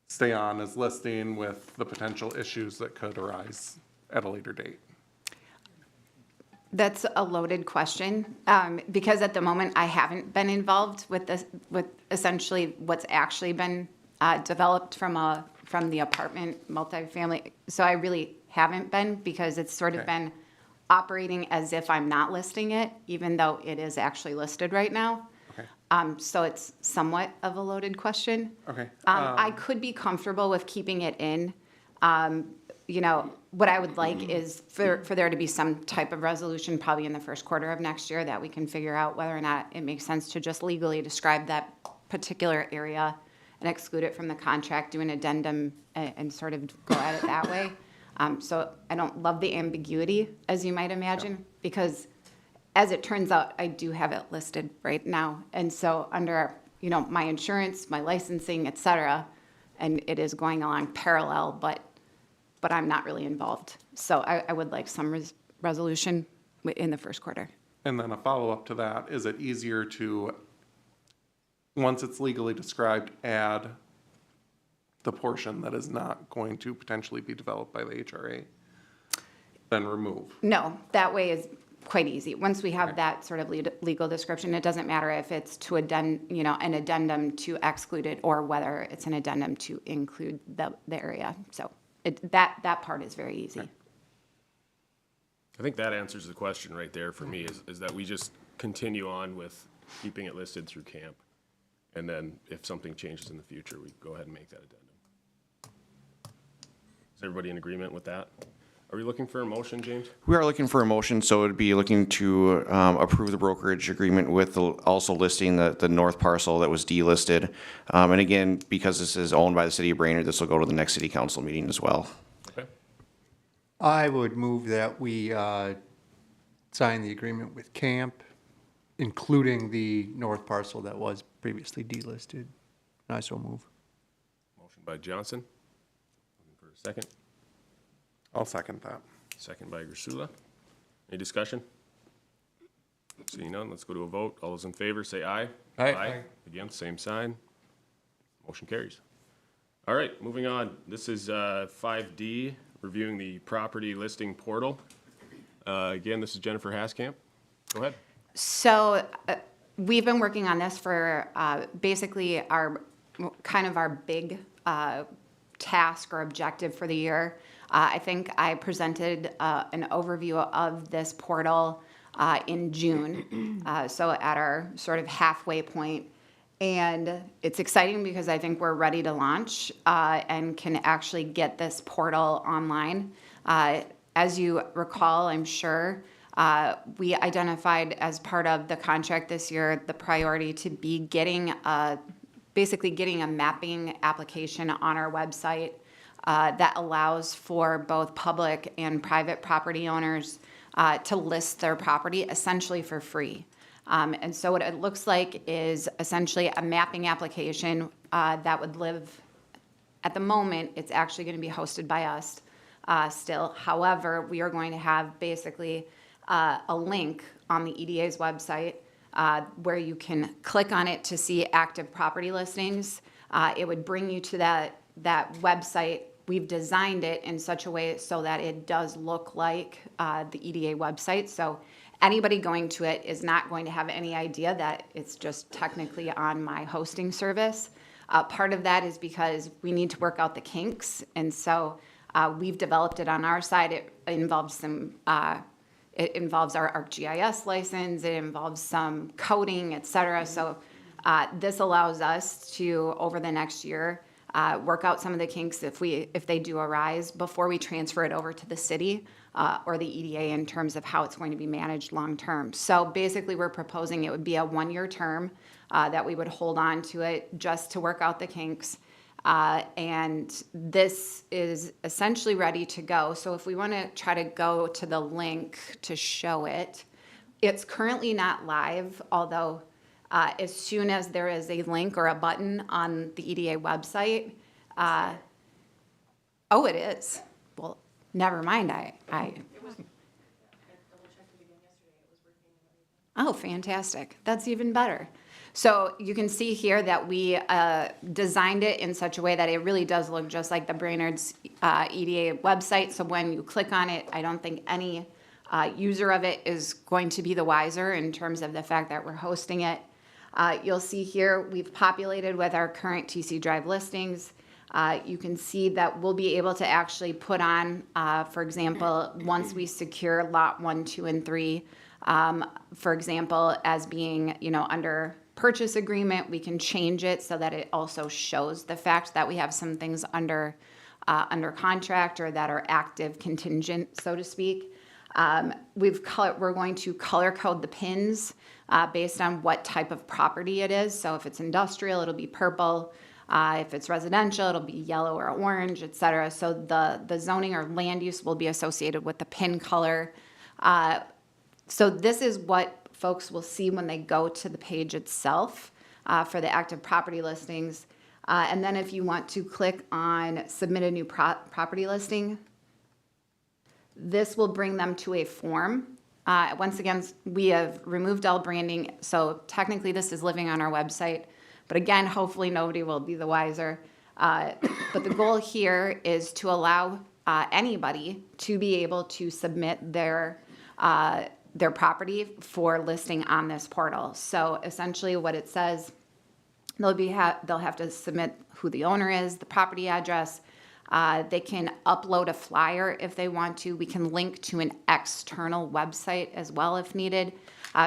stay on as listing with the potential issues that could arise at a later date? That's a loaded question, because at the moment I haven't been involved with essentially what's actually been developed from the apartment multifamily. So I really haven't been, because it's sort of been operating as if I'm not listing it, even though it is actually listed right now. Okay. So it's somewhat of a loaded question. Okay. I could be comfortable with keeping it in. What I would like is for there to be some type of resolution probably in the first quarter of next year that we can figure out whether or not it makes sense to just legally describe that particular area and exclude it from the contract, do an addendum, and sort of go at it that way. So I don't love the ambiguity, as you might imagine, because as it turns out, I do have it listed right now. And so under, my insurance, my licensing, et cetera, and it is going along parallel, but I'm not really involved. So I would like some resolution in the first quarter. And then a follow-up to that, is it easier to, once it's legally described, add the portion that is not going to potentially be developed by the HRA? Then remove. No, that way is quite easy. Once we have that sort of legal description, it doesn't matter if it's to an addendum to exclude it or whether it's an addendum to include the area. So that part is very easy. I think that answers the question right there for me, is that we just continue on with keeping it listed through camp. And then if something changes in the future, we go ahead and make that addendum. Is everybody in agreement with that? Are we looking for a motion, James? We are looking for a motion, so it would be looking to approve the brokerage agreement with also listing the north parcel that was delisted. And again, because this is owned by the city of Brainerd, this will go to the next city council meeting as well. Okay. I would move that we sign the agreement with Camp, including the north parcel that was previously delisted. I so move. Motion by Johnson. Looking for a second. I'll second that. Second by Ursula. Any discussion? Seeing none, let's go to a vote. All those in favor, say aye. Aye. Against, same sign. Motion carries. All right, moving on. This is 5D, reviewing the property listing portal. Again, this is Jennifer Haskamp. Go ahead. So we've been working on this for basically our big task or objective for the year. I think I presented an overview of this portal in June, so at our sort of halfway point. And it's exciting because I think we're ready to launch and can actually get this portal online. As you recall, I'm sure, we identified as part of the contract this year the priority to be basically getting a mapping application on our website that allows for both public and private property owners to list their property essentially for free. And so what it looks like is essentially a mapping application that would live, at the moment, it's actually going to be hosted by us still. However, we are going to have basically a link on the EDA's website where you can click on it to see active property listings. It would bring you to that website. We've designed it in such a way so that it does look like the EDA website. So anybody going to it is not going to have any idea that it's just technically on my hosting service. Part of that is because we need to work out the kinks. And so we've developed it on our side. It involves it involves our ArcGIS license. It involves some coding, et cetera. So this allows us to, over the next year, work out some of the kinks if they do arise before we transfer it over to the city or the EDA in terms of how it's going to be managed long term. So basically, we're proposing it would be a 1-year term that we would hold on to it just to work out the kinks. And this is essentially ready to go. So if we want to try to go to the link to show it, it's currently not live, although as soon as there is a link or a button on the EDA website, oh, it is. Well, never mind. Oh, fantastic. That's even better. So you can see here that we designed it in such a way that it really does look just like the Brainerd's EDA website. So when you click on it, I don't think any user of it is going to be the wiser in terms of the fact that we're hosting it. You'll see here we've populated with our current TC Drive listings. You can see that we'll be able to actually put on, for example, once we secure lot 1, 2, and 3, for example, as being, under purchase agreement, we can change it so that it also shows the fact that we have some things under contract or that are active contingent, so to speak. We're going to color code the pins based on what type of property it is. So if it's industrial, it'll be purple. If it's residential, it'll be yellow or orange, et cetera. So the zoning or land use will be associated with the pin color. So this is what folks will see when they go to the page itself for the active property listings. And then if you want to click on submit a new property listing, this will bring them to a form. Once again, we have removed all branding, so technically this is living on our website. But again, hopefully nobody will be the wiser. But the goal here is to allow anybody to be able to submit their property for listing on this portal. So essentially what it says, they'll have to submit who the owner is, the property address. They can upload a flyer if they want to. We can link to an external website as well if needed.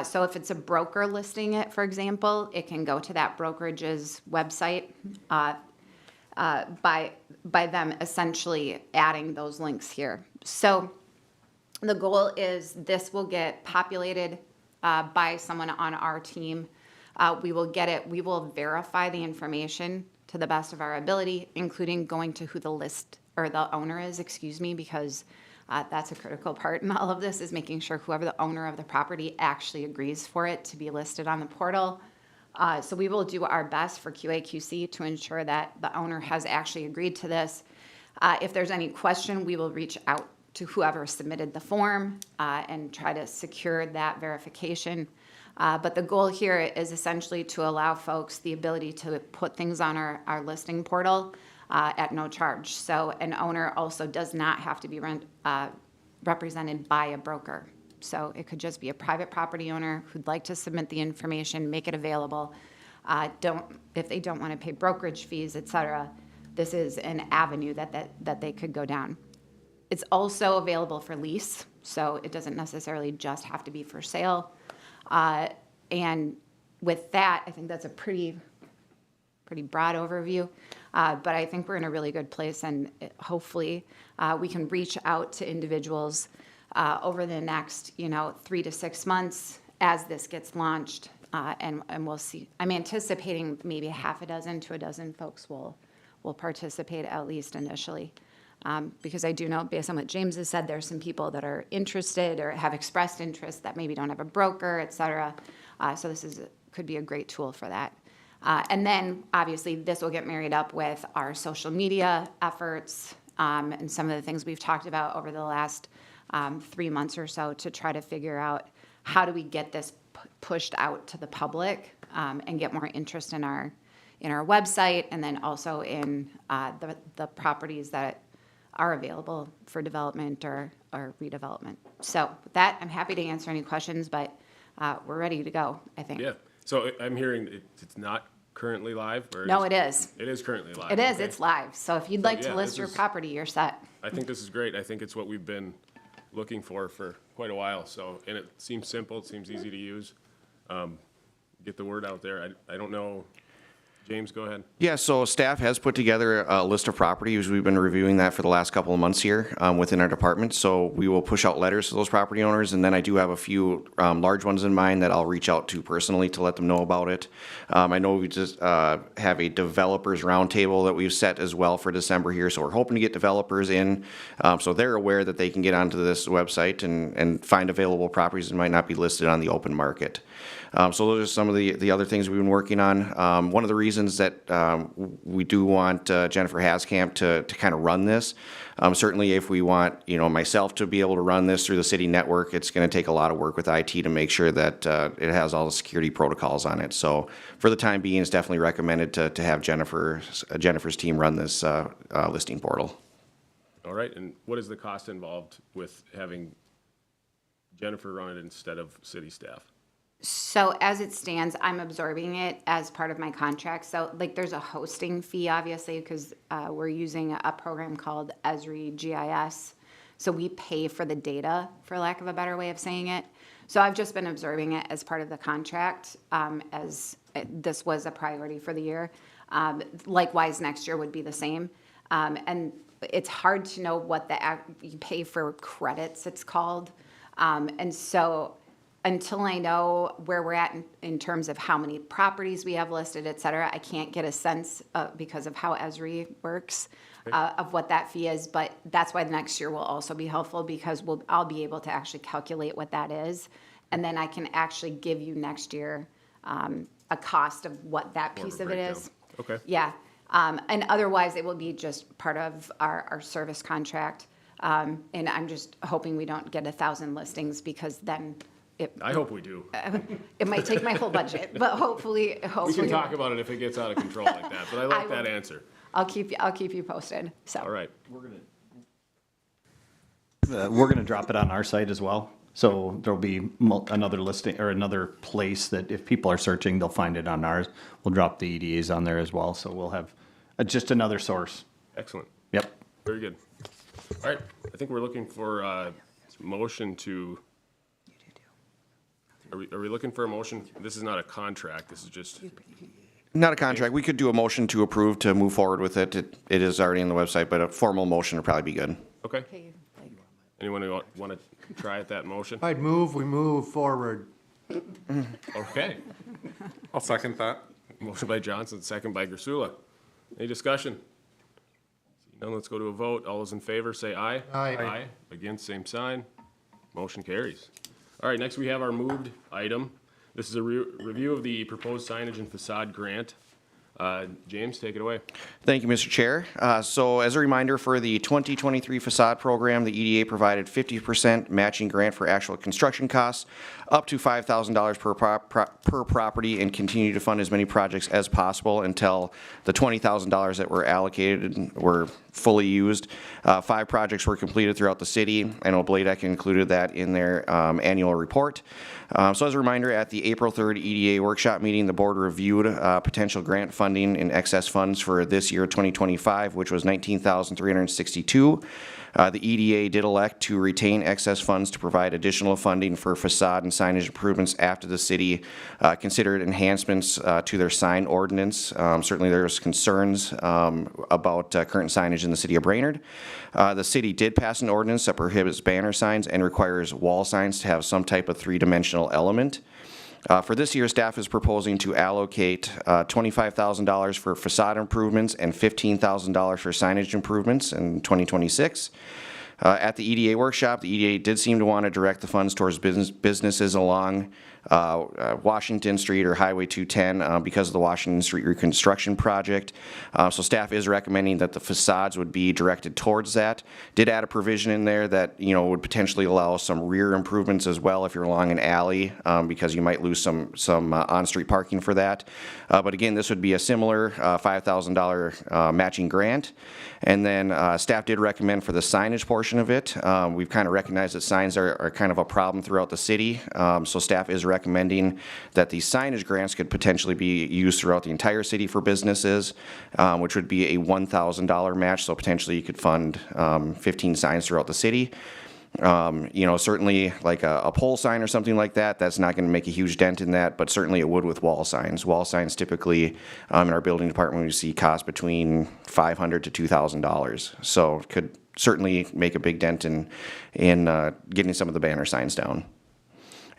So if it's a broker listing it, for example, it can go to that brokerage's website by them essentially adding those links here. So the goal is this will get populated by someone on our team. We will get it. We will verify the information to the best of our ability, including going to who the list or the owner is, because that's a critical part in all of this, is making sure whoever the owner of the property actually agrees for it to be listed on the portal. So we will do our best for QA/QC to ensure that the owner has actually agreed to this. If there's any question, we will reach out to whoever submitted the form and try to secure that verification. But the goal here is essentially to allow folks the ability to put things on our listing portal at no charge. So an owner also does not have to be represented by a broker. So it could just be a private property owner who'd like to submit the information, make it available. If they don't want to pay brokerage fees, et cetera, this is an avenue that they could go down. It's also available for lease, so it doesn't necessarily just have to be for sale. And with that, I think that's a pretty broad overview. But I think we're in a really good place, and hopefully we can reach out to individuals over the next 3 to 6 months as this gets launched, and we'll see. I'm anticipating maybe half a dozen to a dozen folks will participate at least initially. Because I do know, based on what James has said, there's some people that are interested or have expressed interest that maybe don't have a broker, et cetera. So this could be a great tool for that. And then, obviously, this will get married up with our social media efforts and some of the things we've talked about over the last 3 months or so to try to figure out how do we get this pushed out to the public and get more interest in our website, and then also in the properties that are available for development or redevelopment. So with that, I'm happy to answer any questions, but we're ready to go, I think. Yeah. So I'm hearing it's not currently live? Or No, it is. It is currently live. It is. Okay. It's live. So if you'd like to yeah, list this your is- property, you're set. I think this is great. I think it's what we've been looking for quite a while. So, and it seems simple. It seems easy to use. Get the word out there. I don't know. James, go ahead. Yeah, so staff has put together a list of properties. We've been reviewing that for the last couple of months here within our department. So we will push out letters to those property owners, and then I do have a few large ones in mind that I'll reach out to personally to let them know about it. I know we just have a developers roundtable that we've set as well for December here, so we're hoping to get developers in so they're aware that they can get onto this website and find available properties that might not be listed on the open market. So those are some of the other things we've been working on. One of the reasons that we do want Jennifer Haskamp to kind of run this, certainly if we want myself to be able to run this through the city network, it's going to take a lot of work with IT to make sure that it has all the security protocols on it. So for the time being, it's definitely recommended to have Jennifer's team run this listing portal. All right. And what is the cost involved with having Jennifer run it instead of city staff? So as it stands, I'm absorbing it as part of my contract. So there's a hosting fee, obviously, because we're using a program called Esri GIS. So we pay for the data, for lack of a better way of saying it. So I've just been absorbing it as part of the contract, as this was a priority for the year. Likewise, next year would be the same. And it's hard to know what you pay for credits, it's called. And so until I know where we're at in terms of how many properties we have listed, et cetera, I can't get a sense because of how Esri works of what that fee is. But that's why the next year will also be helpful, because I'll be able to actually calculate what that is. And then I can actually give you next year a cost of what that piece of it is. Okay. Yeah. And otherwise, it will be just part of our service contract. And I'm just hoping we don't get 1,000 listings, because then I hope we do. it might take my whole budget, but hopefully. We can talk about it if it gets out of control like that, but I like that answer. I'll keep you posted. So. All right. We're going to drop it on our site as well. So there'll be another listing or another place that if people are searching, they'll find it on ours. We'll drop the EDAs on there as well. So we'll have just another source. Excellent. Yep. Very good. All right, I think we're looking for a motion to, are we looking for a motion? This is not a contract, this is just, Not a contract. We could do a motion to approve to move forward with it. It is already on the website, but a formal motion would probably be good. okay? Anyone who want to try at that motion? We move forward. Okay. I'll second that. Motion by Johnson, second by Gersula. Any discussion? Seeing none, let's go to a vote. All those in favor, say aye. Aye. Aye. Against, same sign. Motion carries. All right, next we have our moved item. This is a review of the proposed signage and facade grant. James, take it away. Thank you, Mr. Chair. So as a reminder, for the 2023 facade program, the EDA provided 50% matching grant for actual construction costs, up to $5,000 per property, and continue to fund as many projects as possible until the $20,000 that were allocated were fully used. 5 projects were completed throughout the city. I know Bladek included that in their annual report. So as a reminder, at the April 3rd EDA workshop meeting, the board reviewed potential grant funding in excess funds for this year, 2025, which was $19,362. The EDA did elect to retain excess funds to provide additional funding for facade and signage improvements after the city considered enhancements to their sign ordinance. Certainly there's concerns about current signage in the city of Brainerd. The city did pass an ordinance that prohibits banner signs and requires wall signs to have some type of three-dimensional element. For this year, staff is proposing to allocate $25,000 for facade improvements and $15,000 for signage improvements in 2026. At the EDA workshop, the EDA did seem to want to direct the funds towards businesses along Washington Street or Highway 210 because of the Washington Street reconstruction project. So staff is recommending that the facades would be directed towards that. Did add a provision in there that, you know, would potentially allow some rear improvements as well if you're along an alley because you might lose some on-street parking for that. But again, this would be a similar $5,000 matching grant. And then staff did recommend for the signage portion of it. We've kind of recognized that signs are kind of a problem throughout the city. So staff is recommending that the signage grants could potentially be used throughout the entire city for businesses, which would be a $1,000 match. So potentially you could fund 15 signs throughout the city. You know, certainly like a pole sign or something like that, that's not going to make a huge dent in that, but certainly it would with wall signs. Wall signs typically in our building department, we see cost between $500 to $2,000. So it could certainly make a big dent in getting some of the banner signs down.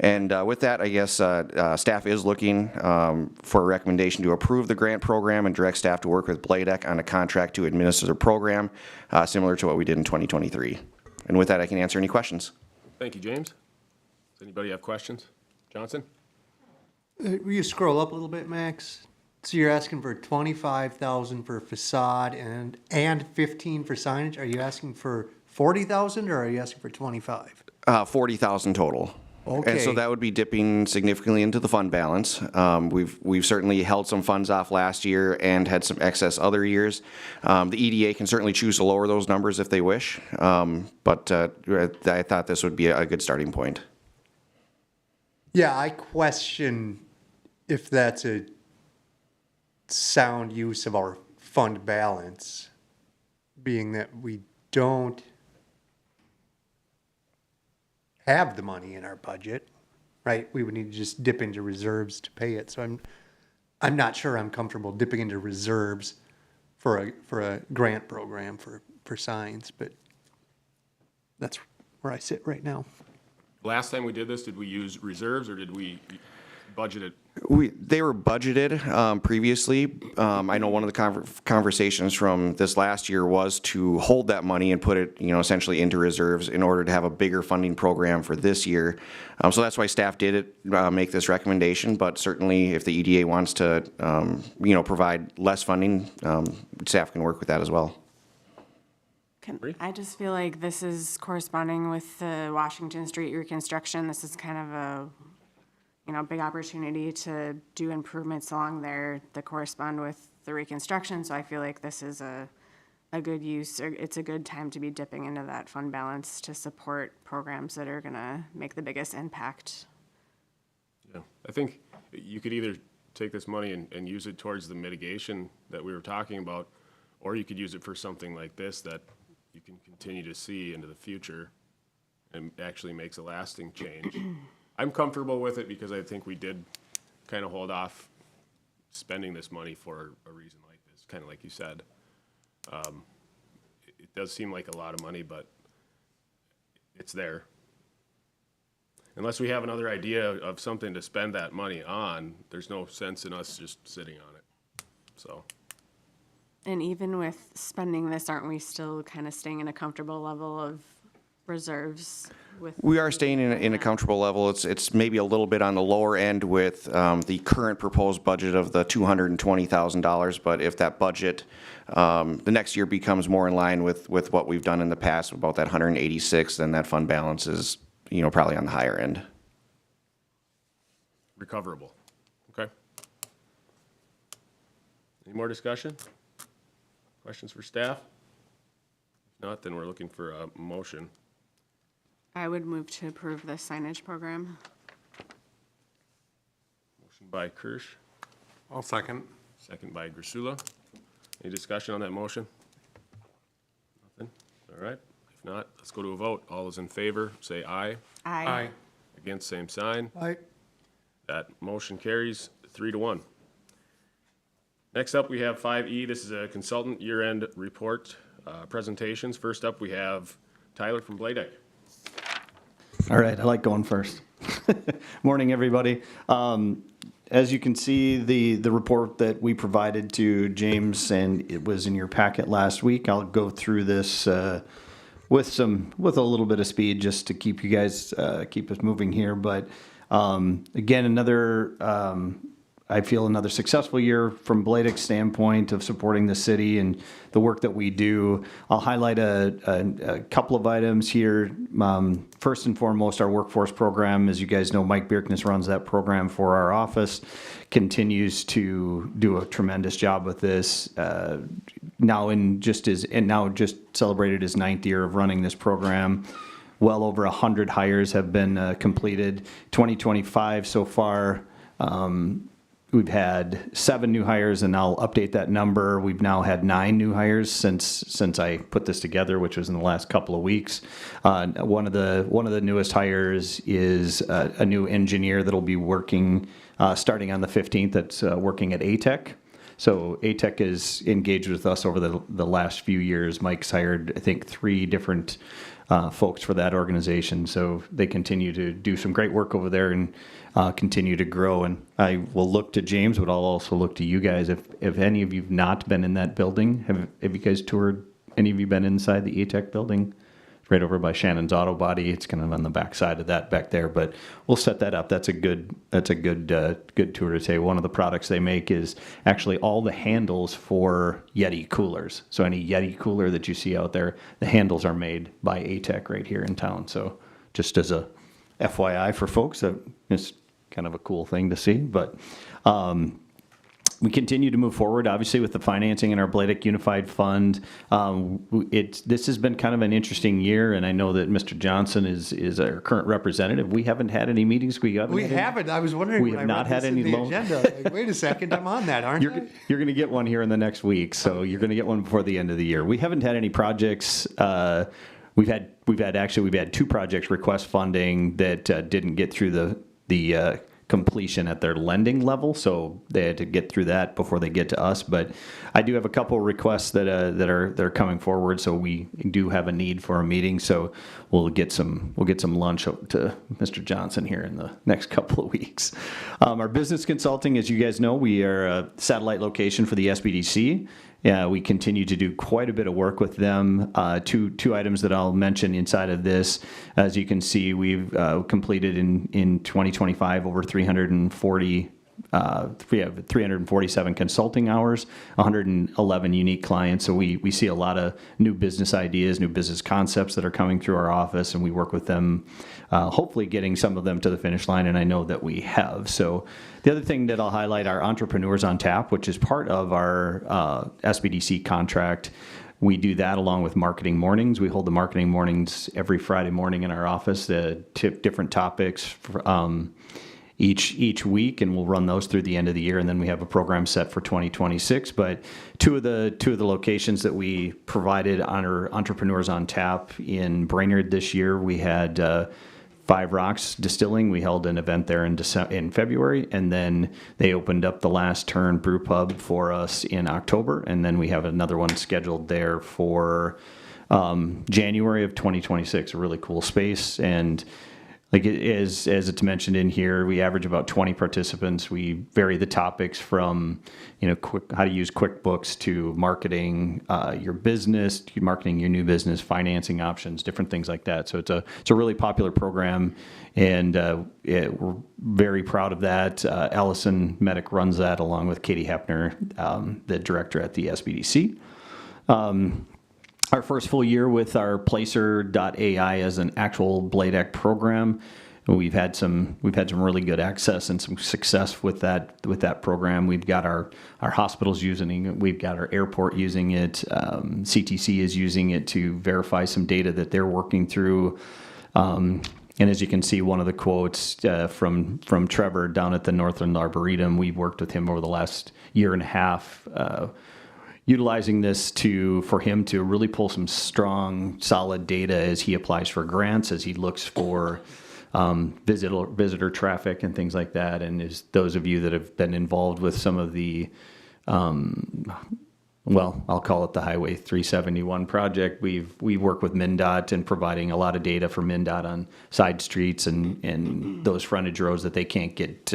And with that, I guess staff is looking for a recommendation to approve the grant program and direct staff to work with Bladek on a contract to administer the program, similar to what we did in 2023. And with that, I can answer any questions. Thank you, James. Does anybody have questions? Johnson? Will you scroll up a little bit, Max? So you're asking for 25,000 for facade and 15 for signage? Are you asking for 40,000 or are you asking for 25? 40,000 total. Okay. And so that would be dipping significantly into the fund balance. We've certainly held some funds off last year and had some excess other years. The EDA can certainly choose to lower those numbers if they wish, but I thought this would be a good starting point. Yeah, I question if that's a sound use of our fund balance, being that we don't have the money in our budget, right? We would need to just dip into reserves to pay it. So I'm not sure I'm comfortable dipping into reserves for a grant program for signs, but that's where I sit right now. Last time we did this, did we use reserves or did we budget it? They were budgeted previously. I know one of the conversations from this last year was to hold that money and put it, you know, essentially into reserves in order to have a bigger funding program for this year. So that's why staff did make this recommendation. But certainly, if the EDA wants to, you know, provide less funding, staff can work with that as well. I just feel like this is corresponding with the Washington Street reconstruction. This is kind of a, you know, big opportunity to do improvements along there that correspond with the reconstruction. So I feel like this is a a good use, or it's a good time to be dipping into that fund balance to support programs that are gonna make the biggest impact. Yeah, I think you could either take this money and use it towards the mitigation that we were talking about, or you could use it for something like this that you can continue to see into the future and actually makes a lasting change. I'm comfortable with it because I think we did kind of hold off spending this money for a reason like this, kind of like you said. It does seem like a lot of money, but it's there. Unless we have another idea of something to spend that money on, there's no sense in us just sitting on it. So, And even with spending this, aren't we still kind of staying in a comfortable level of reserves with? We are staying in a comfortable level. It's maybe a little bit on the lower end with the current proposed budget of the $220,000, but if that budget, the next year becomes more in line with what we've done in the past, about that 186, then that fund balance is, probably on the higher end. recoverable. Okay? Any more discussion? Questions for staff? If not, then we're looking for a motion. I would move to approve the signage program. Motion by Kirsch, I'll second. second by Grasula. Any discussion on that motion? Nothing? All right. If not, let's go to a vote. All those in favor, say aye. Aye. Against, same sign. Aye. That motion carries 3-1. Next up, we have 5E. This is a consultant year-end report presentations. First up, we have Tyler from Bladek. All right, I like going first. Morning, everybody. As you can see, the report that we provided to James, and it was in your packet last week. I'll go through this with a little bit of speed just to keep you guys keep us moving here. But again, I feel another successful year from Bladek's standpoint of supporting the city and the work that we do. I'll highlight a couple of items here. First and foremost, our workforce program. As you guys know, Mike Bierknes runs that program for our office, continues to do a tremendous job with this. Now just celebrated his 9th year of running this program. Well over 100 hires have been completed. 2025 so far. We've had 7 new hires, and I'll update that number. We've now had 9 new hires since I put this together, which was in the last couple of weeks. One of the newest hires is a new engineer that'll be working starting on the 15th. That's working at ATEC. So ATEC is engaged with us over the last few years. Mike's hired, I think, 3 different folks for that organization. So they continue to do some great work over there and continue to grow. And I will look to James, but I'll also look to you guys. If any of you've not been in that building, have you guys toured? Any of you been inside the ATEC building? Right over by Shannon's Auto Body. It's kind of on the back side of that back there, but we'll set that up. That's a good tour to take. One of the products they make is actually all the handles for Yeti coolers. So any Yeti cooler that you see out there, the handles are made by ATEC right here in town. So just as a FYI for folks, it's kind of a cool thing to see, but we continue to move forward, obviously, with the financing in our Bladek Unified Fund. This has been kind of an interesting year, and I know that Mr. Johnson is our current representative. We haven't had any meetings. We haven't. I was wondering. We when have I not read had this in any the loan. agenda. Like, wait a second, I'm on that, aren't I? You're going to get one here in the next week, so you're going to get one before the end of the year. We haven't had any projects. We've had 2 projects request funding that didn't get through the completion at their lending level, so they had to get through that before they get to us. But I do have a couple requests that are coming forward, so we do have a need for a meeting. So we'll get some lunch to Mr. Johnson here in the next couple of weeks. Our business consulting, as you guys know, we are a satellite location for the SBDC. Yeah, we continue to do quite a bit of work with them. Two items that I'll mention inside of this. As you can see, we've completed in 2025 over 347 consulting hours, 111 unique clients. So we see a lot of new business ideas, new business concepts that are coming through our office, and we work with them, hopefully getting some of them to the finish line, and I know that we have. So the other thing that I'll highlight are Entrepreneurs on Tap, which is part of our SBDC contract. We do that along with marketing mornings. We hold the marketing mornings every Friday morning in our office to tip different topics each week, and we'll run those through the end of the year, and then we have a program set for 2026. But two of the locations that we provided on our Entrepreneurs on Tap in Brainerd this year, we had Five Rocks Distilling. We held an event there in February, and then they opened up the Last Turn Brew Pub for us in October, and then we have another one scheduled there for January of 2026. A really cool space, and like as it's mentioned in here, we average about 20 participants. We vary the topics from, how to use QuickBooks to marketing your business, to marketing your new business, financing options, different things like that. So it's a really popular program, and we're very proud of that. Allison Medic runs that along with Katie Hepner, the director at the SBDC. Our first full year with our Placer.ai as an actual Blade Act program. We've had some really good access and some success with that program. We've got our hospitals using it. We've got our airport using it. CTC is using it to verify some data that they're working through. And as you can see, one of the quotes from Trevor down at the Northland Arboretum, we've worked with him over the last year and a half, utilizing this for him to really pull some strong, solid data as he applies for grants, as he looks for visitor traffic and things like that. And as those of you that have been involved with some of the, I'll call it the Highway 371 project, we work with MnDOT and providing a lot of data for MnDOT on side streets and those frontage roads that they can't get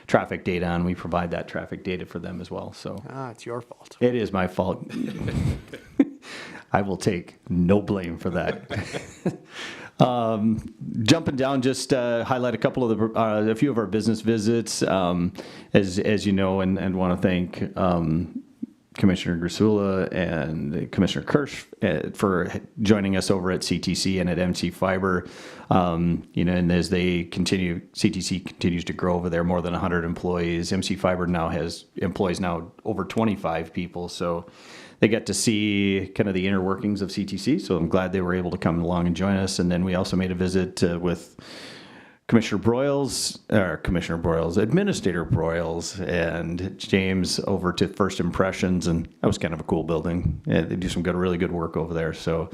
traffic data on. We provide that traffic data for them as well. So it's your fault. it is my fault. I will take no blame for that. Jumping down, just highlight a few of our business visits, as you know, and want to thank Commissioner Grasula and Commissioner Kirsch for joining us over at CTC and at MC Fiber. And as they continue, CTC continues to grow over there, more than 100 employees. MC Fiber now has employees over 25 people. So they get to see kind of the inner workings of CTC. So I'm glad they were able to come along and join us. And then we also made a visit with Administrator Broyles and James over to First Impressions, and that was kind of a cool building. Yeah, they do some really good work over there. So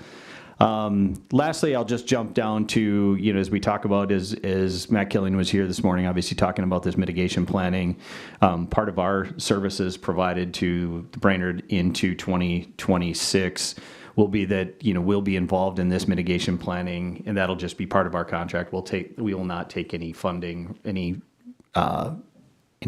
lastly, I'll just jump down to, as we talk about, as Matt Killian was here this morning, obviously talking about this mitigation planning. Part of our services provided to the Brainerd into 2026 will be that, we'll be involved in this mitigation planning, and that'll just be part of our contract. We will not take any funding, any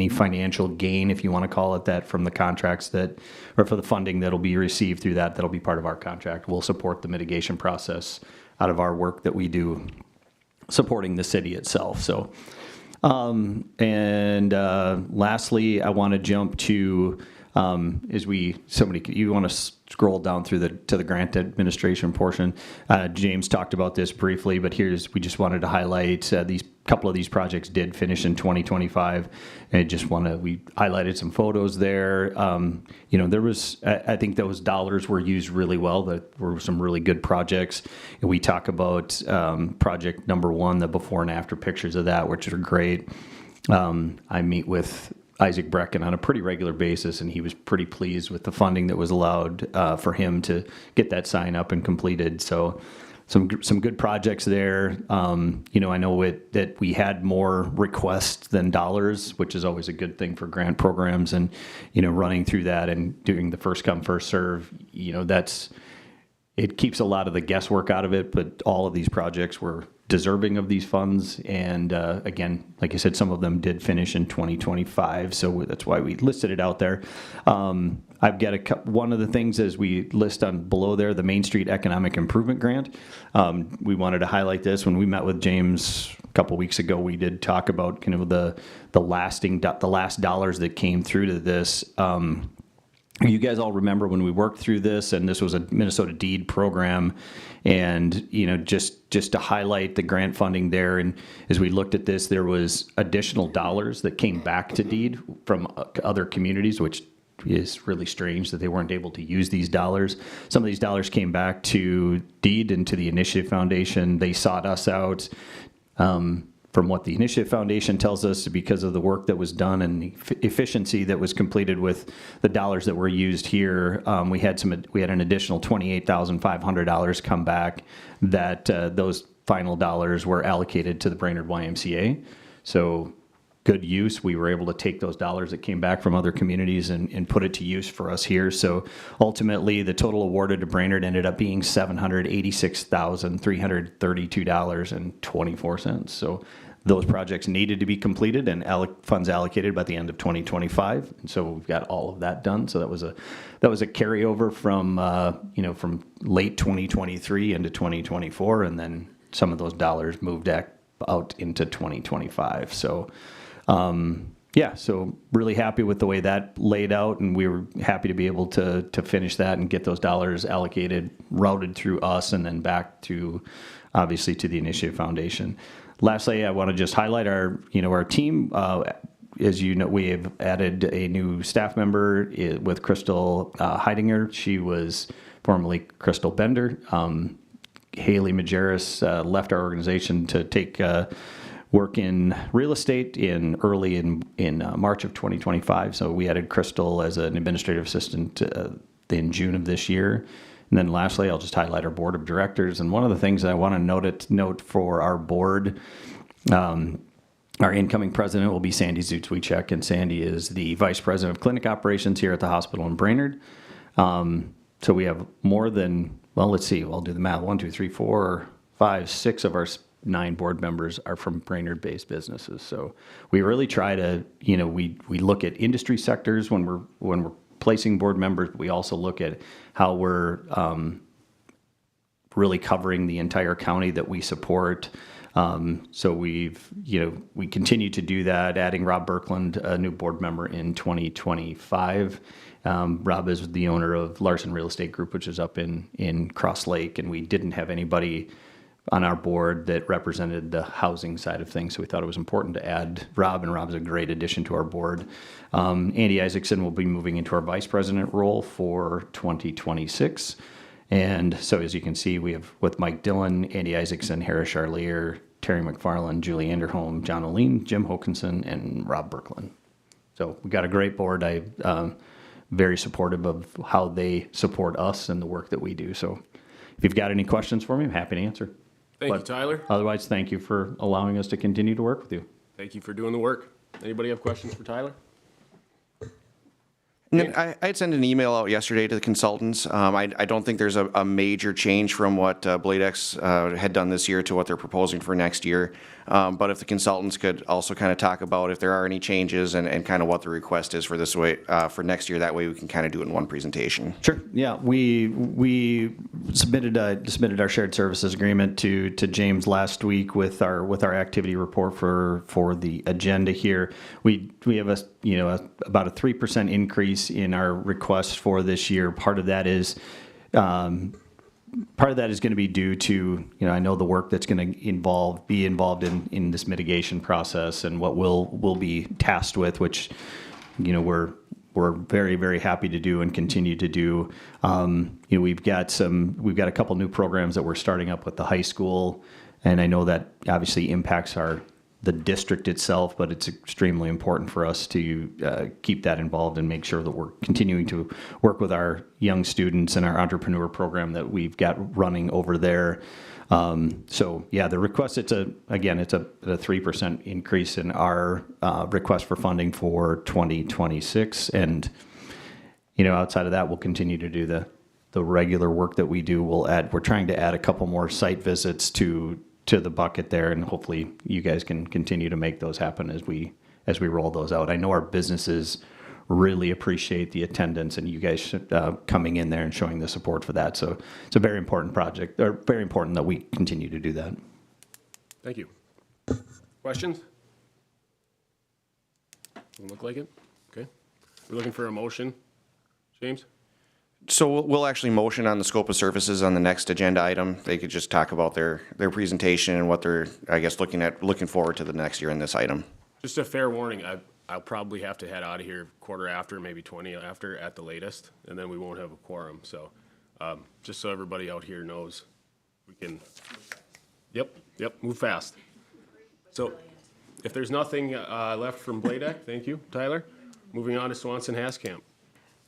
financial gain, if you want to call it that, from the contracts or for the funding that'll be received through that. That'll be part of our contract. We'll support the mitigation process out of our work that we do supporting the city itself. So, lastly, I want to jump to, you want to scroll down through to the grant administration portion. James talked about this briefly, but we just wanted to highlight these couple of these projects did finish in 2025. And we highlighted some photos there. I think those dollars were used really well. That were some really good projects. And we talk about project number 1, the before and after pictures of that, which are great. I meet with Isaac Brecken on a pretty regular basis, and he was pretty pleased with the funding that was allowed for him to get that sign up and completed. So some good projects there. I know that we had more requests than dollars, which is always a good thing for grant programs, and running through that and doing the first come first serve. It keeps a lot of the guesswork out of it, but all of these projects were deserving of these funds. And again, like I said, some of them did finish in 2025, so that's why we listed it out there. I've got one of the things as we list on below there, the Main Street Economic Improvement Grant. We wanted to highlight this. When we met with James a couple weeks ago, we did talk about kind of the last dollars that came through to this. You guys all remember when we worked through this, and this was a Minnesota DEED program, and just to highlight the grant funding there. And as we looked at this, there was additional dollars that came back to DEED from other communities, which is really strange that they weren't able to use these dollars. Some of these dollars came back to Deed and to the Initiative Foundation. They sought us out. From what the Initiative Foundation tells us, because of the work that was done and the efficiency that was completed with the dollars that were used here, we had an additional $28,500 come back that those final dollars were allocated to the Brainerd YMCA. So good use. We were able to take those dollars that came back from other communities and put it to use for us here. So ultimately, the total awarded to Brainerd ended up being $786,332.24. So those projects needed to be completed and funds allocated by the end of 2025. And so we've got all of that done. So that was a carryover from from late 2023 into 2024, and then some of those dollars moved out into 2025. So. So really happy with the way that laid out, and we were happy to be able to finish that and get those dollars allocated, routed through us, and then back to, obviously, to the Initiative Foundation. Lastly, I want to just highlight our team. As you know, we have added a new staff member with Crystal Heidinger. She was formerly Crystal Bender. Haley Majerus left our organization to take work in real estate early in March of 2025. So we added Crystal as an administrative assistant in June of this year. And then lastly, I'll just highlight our board of directors. And one of the things I want to note for our board, our incoming president will be Sandy Zutzwiecek, and Sandy is the vice president of clinic operations here at the hospital in Brainerd. So we have more than, let's see, I'll do the math. 1, 2, 3, 4, 5, 6 of our 9 board members are from Brainerd-based businesses. So we really try to, we look at industry sectors when we're placing board members, but we also look at how we're really covering the entire county that we support. So we continue to do that, adding Rob Birkland, a new board member in 2025. Rob is the owner of Larson Real Estate Group, which is up in Cross Lake, and we didn't have anybody on our board that represented the housing side of things, so we thought it was important to add Rob, and Rob's a great addition to our board. Andy Isaacson will be moving into our vice president role for 2026. And so as you can see, we have with Mike Dillon, Andy Isaacson, Harris Charlier, Terry McFarland, Julie Anderholm, John Oline, Jim Hokinson, and Rob Birkland. So we got a great board. I'm very supportive of how they support us and the work that we do. So if you've got any questions for me, I'm happy to answer. Thank you, Tyler. Otherwise, thank you for allowing us to continue to work with you. Thank you for doing the work. Anybody have questions for Tyler? And then I had sent an email out yesterday to the consultants. I don't think there's a major change from what BladeX had done this year to what they're proposing for next year. But if the consultants could also kind of talk about if there are any changes and kind of what the request is for this way for next year, that way we can kind of do it in one presentation. Sure. Yeah, we submitted our shared services agreement to James last week with our activity report for the agenda here. We have about a 3% increase in our request for this year. Part of that is going to be due to, I know the work that's going to be involved in this mitigation process and what we'll be tasked with, which, we're very, very happy to do and continue to do. We've got a couple new programs that we're starting up with the high school, and I know that obviously impacts the district itself, but it's extremely important for us to keep that involved and make sure that we're continuing to work with our young students and our entrepreneur program that we've got running over there. So yeah, the request, it's a 3% increase in our request for funding for 2026. And, outside of that, we'll continue to do the regular work that we do. We're trying to add a couple more site visits to the bucket there, and hopefully you guys can continue to make those happen as we roll those out. I know our businesses really appreciate the attendance and you guys coming in there and showing the support for that. So it's a very important project, or very important that we continue to do that. Thank you. Questions? Doesn't look like it. Okay. We're looking for a motion. James? So we'll actually motion on the scope of services on the next agenda item. They could just talk about their presentation and what they're, I guess, looking forward to the next year in this item. Just a fair warning. I'll probably have to head out of here quarter after, maybe 20 after at the latest, and then we won't have a quorum. So just so everybody out here knows, we can, yep, move fast. So if there's nothing left from Bladek, thank you, Tyler. Moving on to Swanson Haskamp.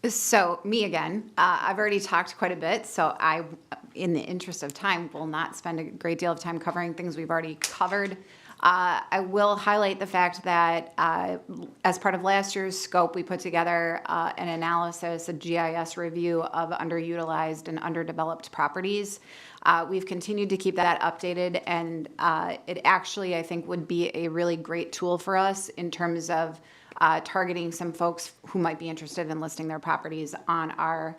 So me again, I've already talked quite a bit, so I, in the interest of time, will not spend a great deal of time covering things we've already covered. I will highlight the fact that as part of last year's scope, we put together an analysis, a GIS review of underutilized and underdeveloped properties. We've continued to keep that updated, and it actually, I think, would be a really great tool for us in terms of targeting some folks who might be interested in listing their properties on our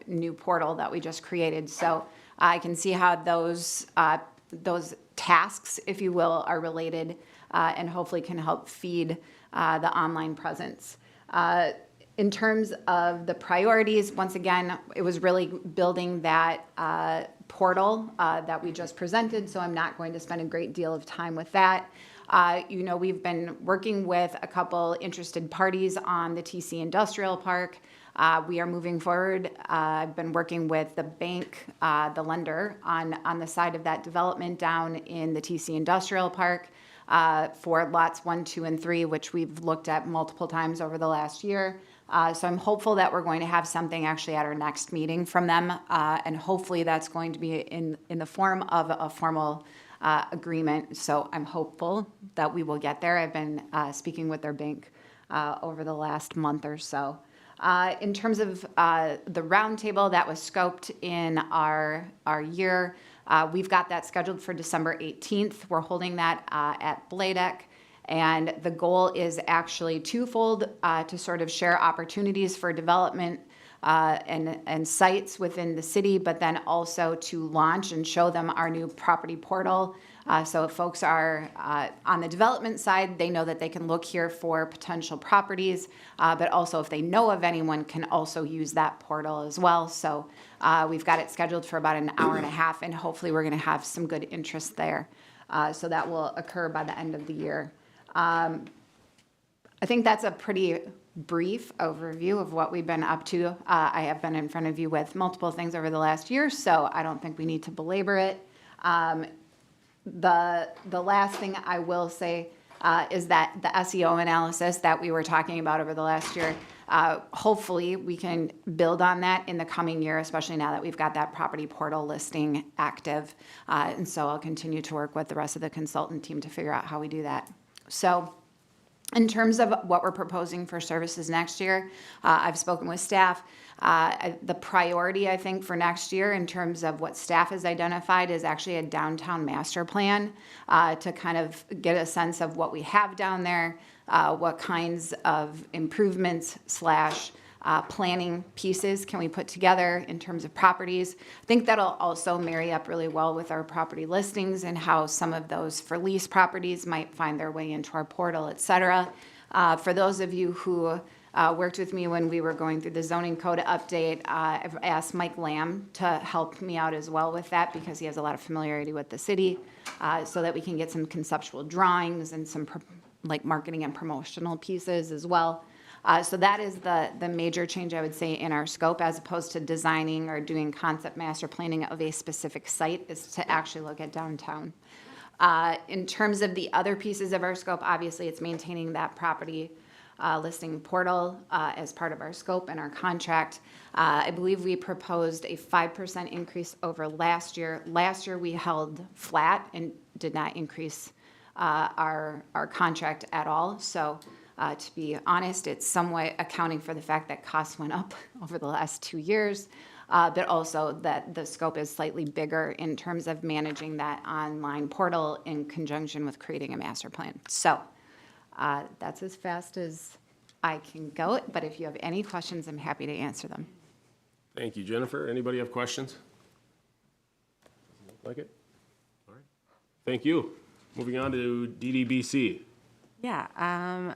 new portal that we just created. So I can see how those tasks, if you will, are related and hopefully can help feed the online presence. In terms of the priorities, once again, it was really building that portal that we just presented, so I'm not going to spend a great deal of time with that. You know, we've been working with a couple interested parties on the TC Industrial Park. We are moving forward. I've been working with the bank, the lender, on the side of that development down in the TC Industrial Park for lots 1, 2, and 3, which we've looked at multiple times over the last year. So I'm hopeful that we're going to have something actually at our next meeting from them, and hopefully that's going to be in the form of a formal agreement. So I'm hopeful that we will get there. I've been speaking with their bank over the last month or so. In terms of the roundtable that was scoped in our year, we've got that scheduled for December 18th. We're holding that at Bladek. And the goal is actually twofold, to sort of share opportunities for development and sites within the city, but then also to launch and show them our new property portal. So if folks are on the development side, they know that they can look here for potential properties, but also if they know of anyone, can also use that portal as well. So we've got it scheduled for about an hour and a half, and hopefully we're going to have some good interest there. So that will occur by the end of the year. I think that's a pretty brief overview of what we've been up to. I have been in front of you with multiple things over the last year, so I don't think we need to belabor it. The last thing I will say is that the SEO analysis that we were talking about over the last year, hopefully we can build on that in the coming year, especially now that we've got that property portal listing active. And so I'll continue to work with the rest of the consultant team to figure out how we do that. So in terms of what we're proposing for services next year, I've spoken with staff. The priority, I think, for next year in terms of what staff has identified is actually a downtown master plan to kind of get a sense of what we have down there, what kinds of improvements / planning pieces can we put together in terms of properties. I think that'll also marry up really well with our property listings and how some of those for lease properties might find their way into our portal, et cetera. For those of you who worked with me when we were going through the zoning code update, I've asked Mike Lamb to help me out as well with that because he has a lot of familiarity with the city, so that we can get some conceptual drawings and some like marketing and promotional pieces as well. So that is the major change, I would say, in our scope, as opposed to designing or doing concept master planning of a specific site, is to actually look at downtown. In terms of the other pieces of our scope, obviously it's maintaining that property listing portal as part of our scope and our contract. I believe we proposed a 5% increase over last year. Last year we held flat and did not increase our contract at all. So to be honest, it's somewhat accounting for the fact that costs went up over the last 2 years, but also that the scope is slightly bigger in terms of managing that online portal in conjunction with creating a master plan. So that's as fast as I can go, but if you have any questions, I'm happy to answer them. Thank you, Jennifer. Anybody have questions? Like it? All right. Thank you. Moving on to DDBC. Yeah,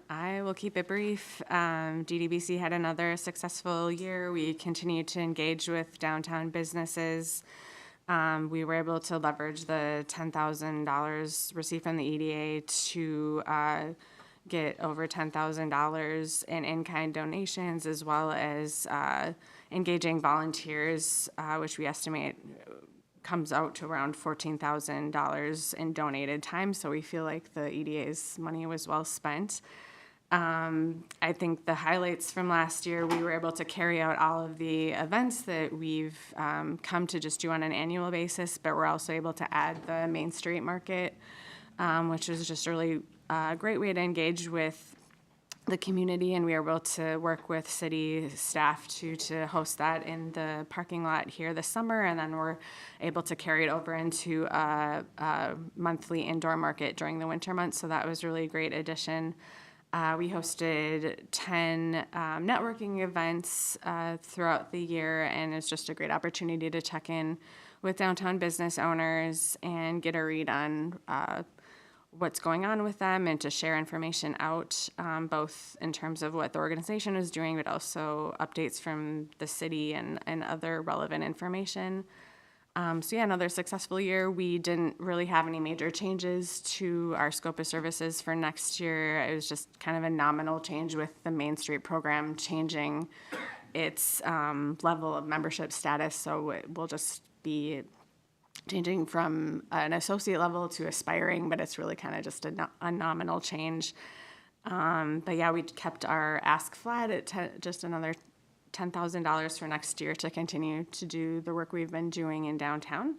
I will keep it brief. DDBC had another successful year. We continued to engage with downtown businesses. We were able to leverage the $10,000 received from the EDA to get over $10,000 in in-kind donations, as well as engaging volunteers, which we estimate comes out to around $14,000 in donated time. So we feel like the EDA's money was well spent. I think the highlights from last year, we were able to carry out all of the events that we've come to just do on an annual basis, but we're also able to add the Main Street Market, which was just a really great way to engage with the community, and we were able to work with city staff to host that in the parking lot here this summer, and then we're able to carry it over into a monthly indoor market during the winter months, so that was really a great addition. We hosted 10 networking events throughout the year, and it's just a great opportunity to check in with downtown business owners and get a read on what's going on with them and to share information out, both in terms of what the organization is doing, but also updates from the city and other relevant information. So yeah, another successful year. We didn't really have any major changes to our scope of services for next year. It was just kind of a nominal change with the Main Street program changing its level of membership status. So it will just be changing from an associate level to aspiring, but it's really kind of just a nominal change. But yeah, we kept our ask flat at just another $10,000 for next year to continue to do the work we've been doing in downtown.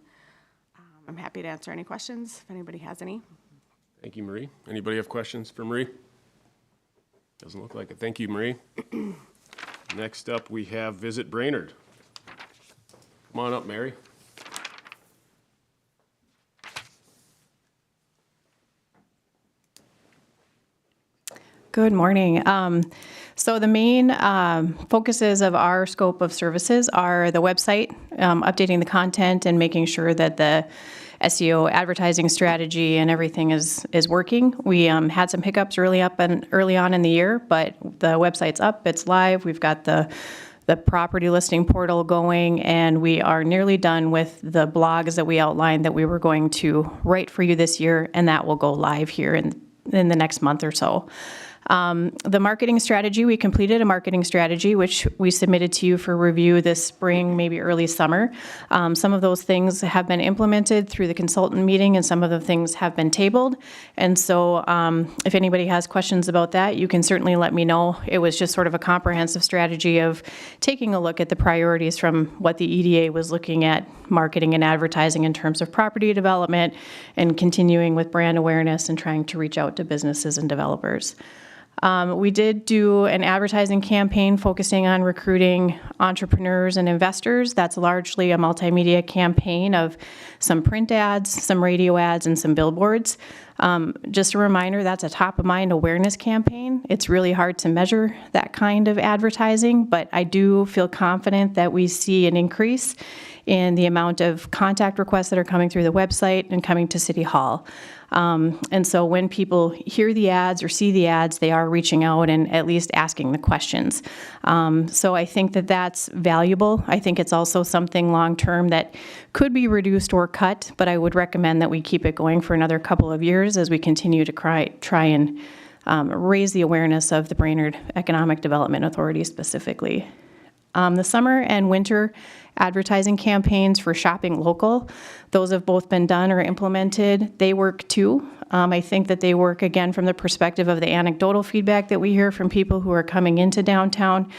I'm happy to answer any questions if anybody has any. Thank you, Marie. Anybody have questions for Marie? Doesn't look like it. Thank you, Marie. Next up, we have Visit Brainerd. Come on up, Mary. Good morning. So the main focuses of our scope of services are the website, updating the content and making sure that the SEO advertising strategy and everything is working. We had some hiccups early on in the year, but the website's up, it's live. We've got the property listing portal going, and we are nearly done with the blogs that we outlined that we were going to write for you this year, and that will go live here in the next month or so. The marketing strategy, we completed a marketing strategy, which we submitted to you for review this spring, maybe early summer. Some of those things have been implemented through the consultant meeting, and some of the things have been tabled. And so if anybody has questions about that, you can certainly let me know. It was just sort of a comprehensive strategy of taking a look at the priorities from what the EDA was looking at marketing and advertising in terms of property development and continuing with brand awareness and trying to reach out to businesses and developers. We did do an advertising campaign focusing on recruiting entrepreneurs and investors. That's largely a multimedia campaign of some print ads, some radio ads, and some billboards. Just a reminder, that's a top-of-mind awareness campaign. It's really hard to measure that kind of advertising, but I do feel confident that we see an increase in the amount of contact requests that are coming through the website and coming to City Hall. And so when people hear the ads or see the ads, they are reaching out and at least asking the questions. So I think that that's valuable. I think it's also something long-term that could be reduced or cut, but I would recommend that we keep it going for another couple of years as we continue to try and raise the awareness of the Brainerd Economic Development Authority specifically. The summer and winter advertising campaigns for shopping local, those have both been done or implemented. They work too. I think that they work, again, from the perspective of the anecdotal feedback that we hear from people who are coming into downtown.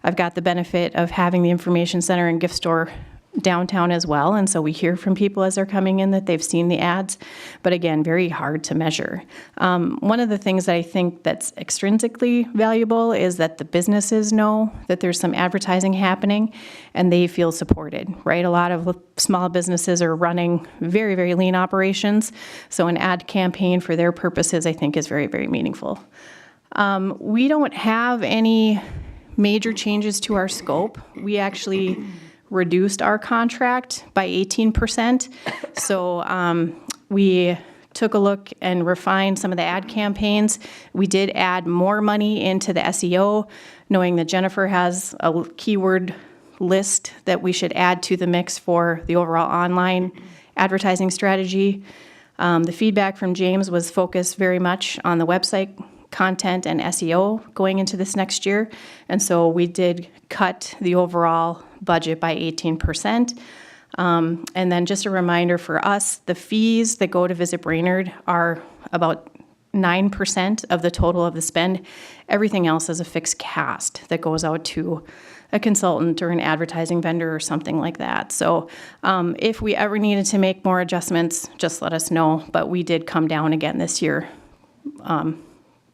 I've got the benefit of having the information center and gift store downtown as well, and so we hear from people as they're coming in that they've seen the ads, but again, very hard to measure. One of the things that I think that's extrinsically valuable is that the businesses know that there's some advertising happening and they feel supported, right? A lot of small businesses are running very, very lean operations, so an ad campaign for their purposes I think is very, very meaningful. We don't have any major changes to our scope. We actually reduced our contract by 18%. So we took a look and refined some of the ad campaigns. We did add more money into the SEO, knowing that Jennifer has a keyword list that we should add to the mix for the overall online advertising strategy. The feedback from James was focused very much on the website content and SEO going into this next year. And so we did cut the overall budget by 18%. And then just a reminder for us, the fees that go to Visit Brainerd are about 9% of the total of the spend. Everything else is a fixed cost that goes out to a consultant or an advertising vendor or something like that. So if we ever needed to make more adjustments, just let us know. But we did come down again this year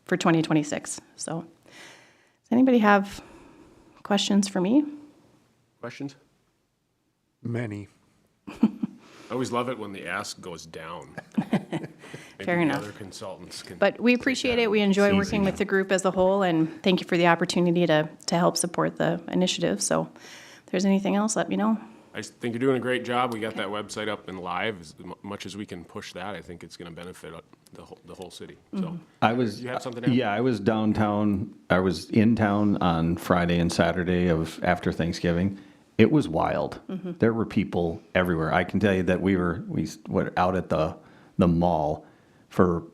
for 2026. So does anybody have questions for me? Questions? Many. I always love it when the ask goes down. Fair Maybe the enough. other consultants can. But we appreciate it. We enjoy working with the group as a whole, and thank you for the opportunity to help support the initiative. So if there's anything else, let me know. I think you're doing a great job. We got that website up and live. As much as we can push that, I think it's going to benefit the whole city. So I was, you have something to add? yeah, I was downtown, I was in town on Friday and Saturday of after Thanksgiving. It was wild. There were people everywhere. I can tell you that we were out at the mall for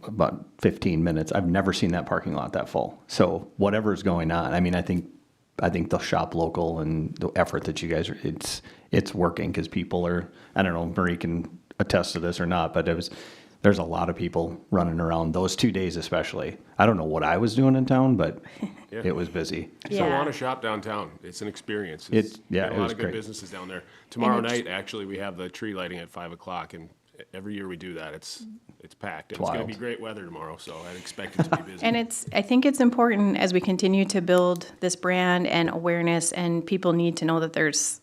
about 15 minutes. I've never seen that parking lot that full. So whatever's going on, I mean, I think they'll shop local, and the effort that you guys are, it's working because people are, I don't know, Marie can attest to this or not, but there's a lot of people running around those 2 days especially. I don't know what I was doing in town, but it was busy. So I want to shop downtown. It's an experience. It got a lot was of good great. businesses down there. Tomorrow night, actually, we have the tree lighting at 5 o'clock, and every year we do that. It's packed. It's going to wild. be great weather tomorrow, so I'd expect it to be busy. And I think it's important as we continue to build this brand and awareness, and people need to know that there's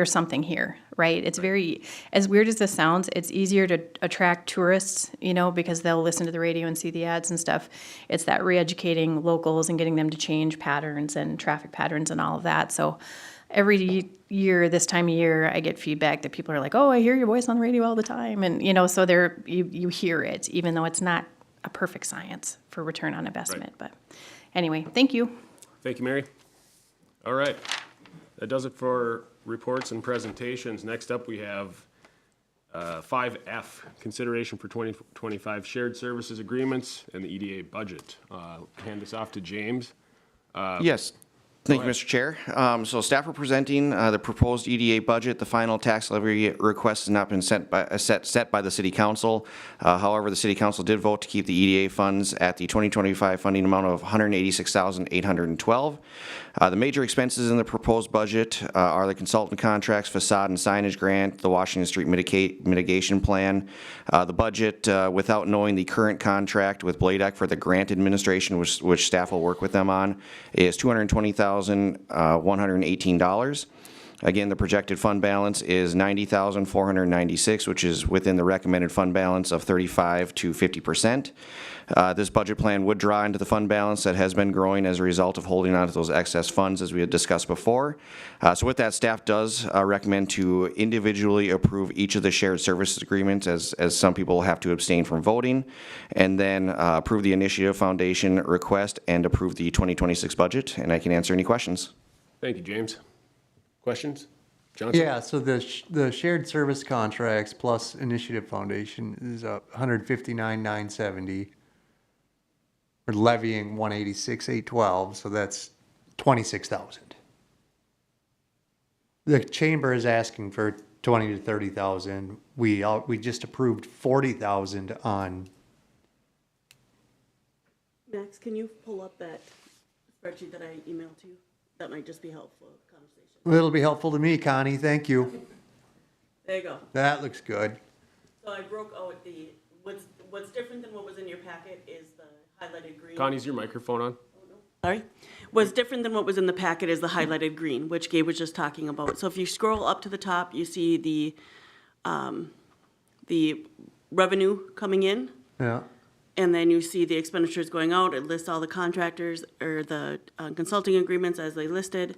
something here, right? It's very, as weird as this sounds, it's easier to attract tourists, because they'll listen to the radio and see the ads and stuff. It's that re-educating locals and getting them to change patterns and traffic patterns and all of that. So every year, this time of year, I get feedback that people are like, oh, I hear your voice on the radio all the time. And, so you hear it, even though it's not a perfect science for return on investment. But anyway, thank you. Thank you, Mary. All right. That does it for reports and presentations. Next up, we have 5F, consideration for 2025 shared services agreements and the EDA budget. Hand this off to James. Yes. Thank you, Mr. Chair. So staff are presenting the proposed EDA budget. The final tax levy request has not been set by the City Council. However, the City Council did vote to keep the EDA funds at the 2025 funding amount of $186,812. The major expenses in the proposed budget are the consultant contracts, facade and signage grant, the Washington Street mitigation plan. The budget, without knowing the current contract with Bladec for the grant administration, which staff will work with them on, is $220,118. Again, the projected fund balance is $90,496, which is within the recommended fund balance of 35 to 50%. This budget plan would draw into the fund balance that has been growing as a result of holding on to those excess funds, as we had discussed before. So with that, staff does recommend to individually approve each of the shared services agreements, as some people have to abstain from voting, and then approve the Initiative Foundation request and approve the 2026 budget. And I can answer any questions. Thank you, James. Questions? Johnson? Yeah, so the shared service contracts plus Initiative Foundation is $159,970. We're levying $186,812, so that's $26,000. The chamber is asking for $20,000 to $30,000. We just approved $40,000 on. Max, can you pull up that spreadsheet that I emailed to you? That might just be helpful conversation. It'll be helpful to me, Connie. Thank you. There you go. That looks good. So I broke out what's different than what was in your packet is the highlighted green. Connie, is your microphone on? Sorry. What's different than what was in the packet is the highlighted green, which Gabe was just talking about. So if you scroll up to the top, you see the revenue coming in. Yeah. And then you see the expenditures going out. It lists all the contractors or the consulting agreements as they listed.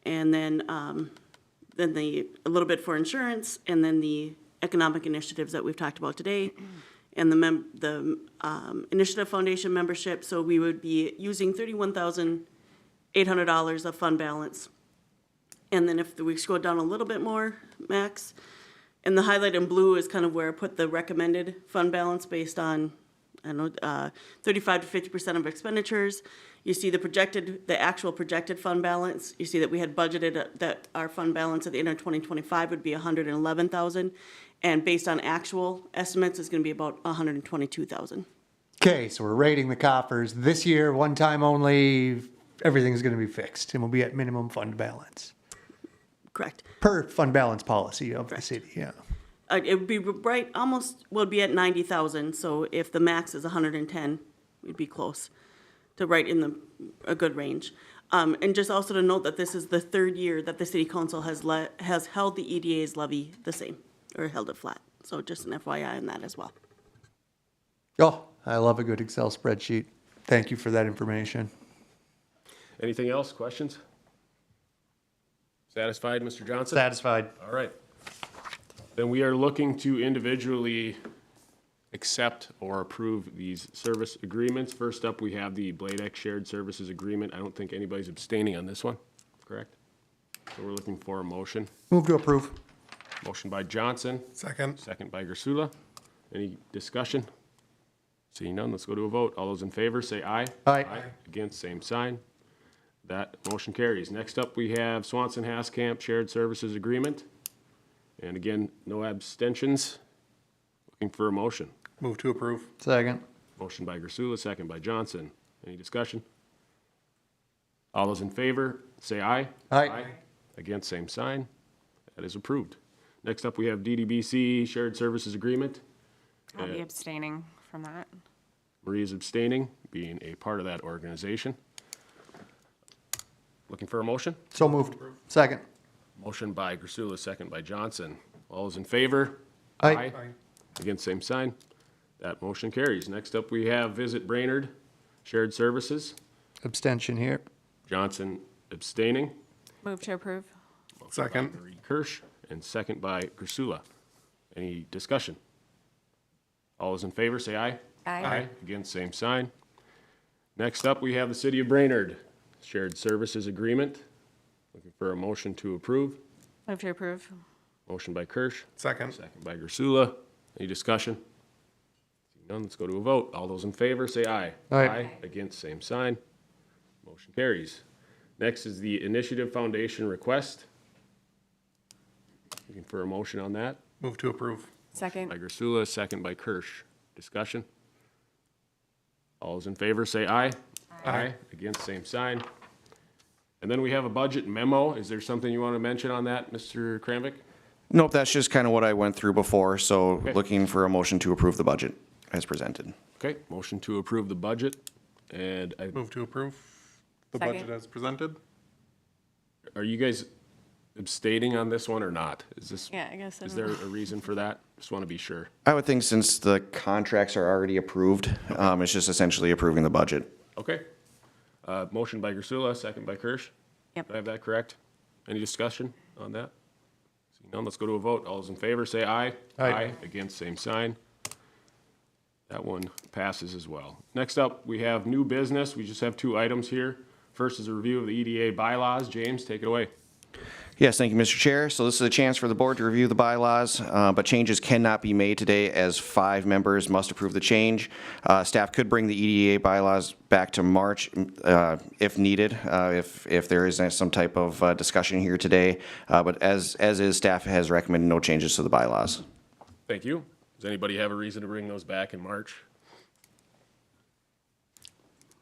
And then a little bit for insurance, and then the economic initiatives that we've talked about today, and the Initiative Foundation membership. So we would be using $31,800 of fund balance. And then if we scroll down a little bit more, Max, and the highlight in blue is kind of where I put the recommended fund balance based on I know, 35 to 50% of expenditures. You see the actual projected fund balance. You see that we had budgeted that our fund balance at the end of 2025 would be 111,000. And based on actual estimates, it's gonna be about 122,000. Okay, so we're raiding the coffers. This year, one time only, everything's gonna be fixed and we'll be at minimum fund balance. Correct. Per fund balance policy of the city, yeah. It would be right, almost, would be at 90,000, so if the max is 110, we'd be close to right in a good range. And just also to note that this is the third year that the city council has held the EDA's levy the same, or held it flat. So just an FYI on that as well. Oh, I love a good Excel spreadsheet. Thank you for that information. Anything else? Questions? Satisfied, Mr. Johnson? Satisfied. All right. Then we are looking to individually accept or approve these service agreements. First up, we have the Blade X Shared Services Agreement. I don't think anybody's abstaining on this one, correct? So we're looking for a motion. Move to approve. Motion by Johnson, Second. second by Gersula. Any discussion? Seeing none, let's go to a vote. All those in favor, say aye. Aye. Against, same sign. That motion carries. Next up, we have Swanson Hascamp Shared Services Agreement. And again, no abstentions. Looking for a motion. Move to approve. Second. Motion by Gersula, second by Johnson. Any discussion? All those in favor, say aye. Aye. Against, same sign. That is approved. Next up, we have DDBC Shared Services Agreement. I'll be abstaining from that. Marie is abstaining, being a part of that organization. Looking for a motion? So moved. Second. Motion by Gersula, second by Johnson. All those in favor? Aye. Against, same sign. That motion carries. Next up, we have Visit Brainerd Shared Services. Abstention here. Johnson abstaining. Move to approve. Second. Marie Kirsch, and second by Gersula. Any discussion? All those in favor, say aye. Aye. Against, same sign. Next up, we have the City of Brainerd Shared Services Agreement. Looking for a motion to approve. Move to approve. Motion by Kirsch, Second. second by Gersula. Any discussion? Seeing none, let's go to a vote. All those in favor, say aye. Aye. Against, same sign. Motion carries. Next is the Initiative Foundation request. Looking for a motion on that. Move to approve. Second. By Gersula, second by Kirsch. Discussion? All those in favor, say aye. Aye. Against, same sign. And then we have a budget memo. Is there something you want to mention on that, Mr. Kramvik? Nope, that's just kind of what I went through before, so Okay. looking for a motion to approve the budget as presented. Okay, motion to approve the budget. And Move to approve the Second. budget as presented. are you guys abstaining on this one or not? Is this, Yeah, I guess. is there a reason for that? Just want to be sure. I would think since the contracts are already approved, it's just essentially approving the budget. Okay. Motion by Gersula, second by Kirsch. Yep. Do I have that correct? Any discussion on that? Seeing none, let's go to a vote. All those in favor, say aye. Aye. Against, same sign. That one passes as well. Next up, we have new business. We just have 2 items here. First is a review of the EDA bylaws. James, take it away. Yes, thank you, Mr. Chair. So this is a chance for the board to review the bylaws, but changes cannot be made today as 5 members must approve the change. Staff could bring the EDA bylaws back to March if needed, if there is some type of discussion here today. But as is, staff has recommended no changes to the bylaws. Thank you. Does anybody have a reason to bring those back in March?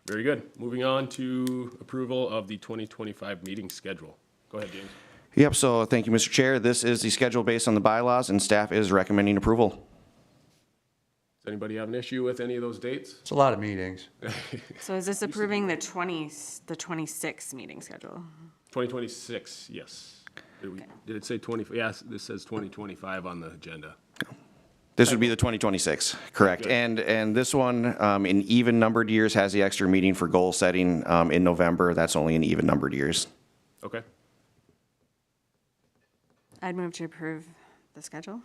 Very good. Moving on to approval of the 2025 meeting schedule. Go ahead, James. Yep, so thank you, Mr. Chair. This is the schedule based on the bylaws, and staff is recommending approval. Does anybody have an issue with any of those dates? It's a lot of meetings. So is this approving the 26 meeting schedule? 2026, yes. Did it say 20? Yes, this says 2025 on the agenda. This would be the 2026, correct. Good. And this one, in even numbered years, has the extra meeting for goal setting in November. That's only in even numbered years. Okay. I'd move to approve the schedule.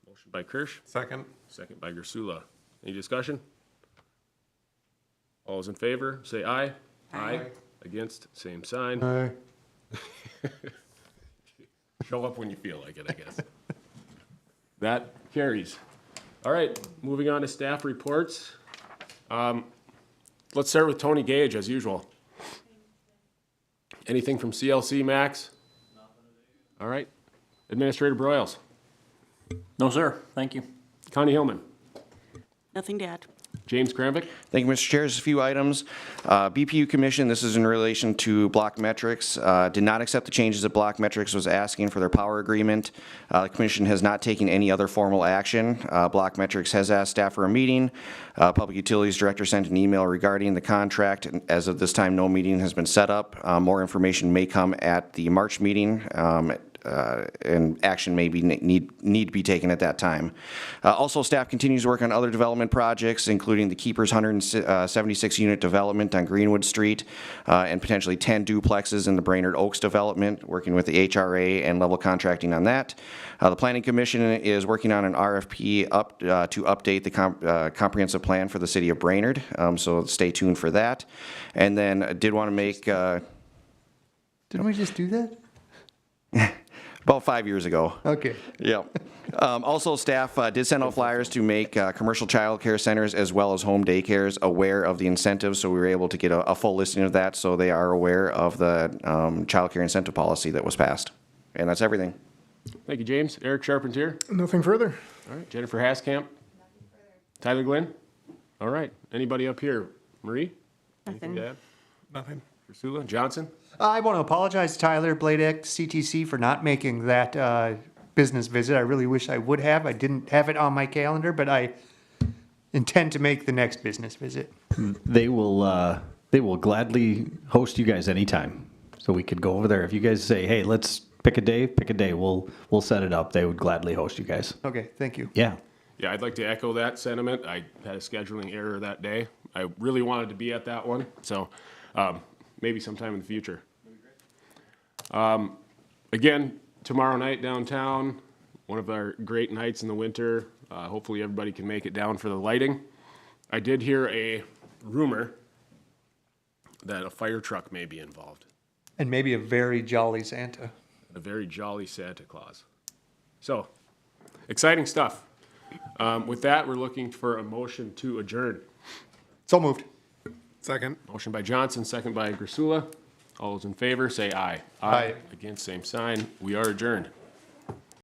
Motion by Kirsch, Second. second by Gersula. Any discussion? All those in favor, say aye. Aye. Against, same sign. Aye. Show up when you feel like it, I guess. That carries. All right, moving on to staff reports. Let's start with Tony Gage, as usual. Anything from CLC, Max? All right. Administrator Broyles. No, sir. Thank you. Connie Hillman. Nothing to add. James Kramvik. Thank you, Mr. Chair. Just a few items. BPU Commission, this is in relation to Block Metrics, did not accept the changes that Block Metrics was asking for their power agreement. The Commission has not taken any other formal action. Block Metrics has asked staff for a meeting. Public Utilities Director sent an email regarding the contract. And as of this time, no meeting has been set up. More information may come at the March meeting. And action may be need to be taken at that time. Also, staff continues to work on other development projects, including the Keepers 176 unit development on Greenwood Street, and potentially 10 duplexes in the Brainerd Oaks development, working with the HRA and level contracting on that. The Planning Commission is working on an RFP to update the comprehensive plan for the city of Brainerd, so stay tuned for that. And then I did want to make... Didn't we just do that? About 5 years ago. Okay. Yep. Also, staff did send out flyers to make commercial child care centers as well as home daycares aware of the incentives, so we were able to get a full listing of that, so they are aware of the child care incentive policy that was passed. And that's everything. Thank you, James. Eric Charpentier. Nothing further. All right. Jennifer Haskamp. Tyler Glenn. All right. Anybody up here? Marie? Anything to add? Nothing. Ursula? Johnson? I want to apologize to Tyler Bladek, CTC, for not making that business visit. I really wish I would have. I didn't have it on my calendar, but I intend to make the next business visit. They will gladly host you guys anytime. So we could go over there. If you guys say, hey, let's pick a day, we'll set it up. They would gladly host you guys. Okay, thank you. Yeah. Yeah, I'd like to echo that sentiment. I had a scheduling error that day. I really wanted to be at that one, so maybe sometime in the future. Again, tomorrow night downtown, one of our great nights in the winter. Hopefully everybody can make it down for the lighting. I did hear a rumor that a fire truck may be involved. And maybe a very jolly Santa. A very jolly Santa Claus. So, exciting stuff. With that, we're looking for a motion to adjourn. So moved. Second. Motion by Johnson, second by Grasula. All those in favor, say aye. Aye. Against, same sign. We are adjourned.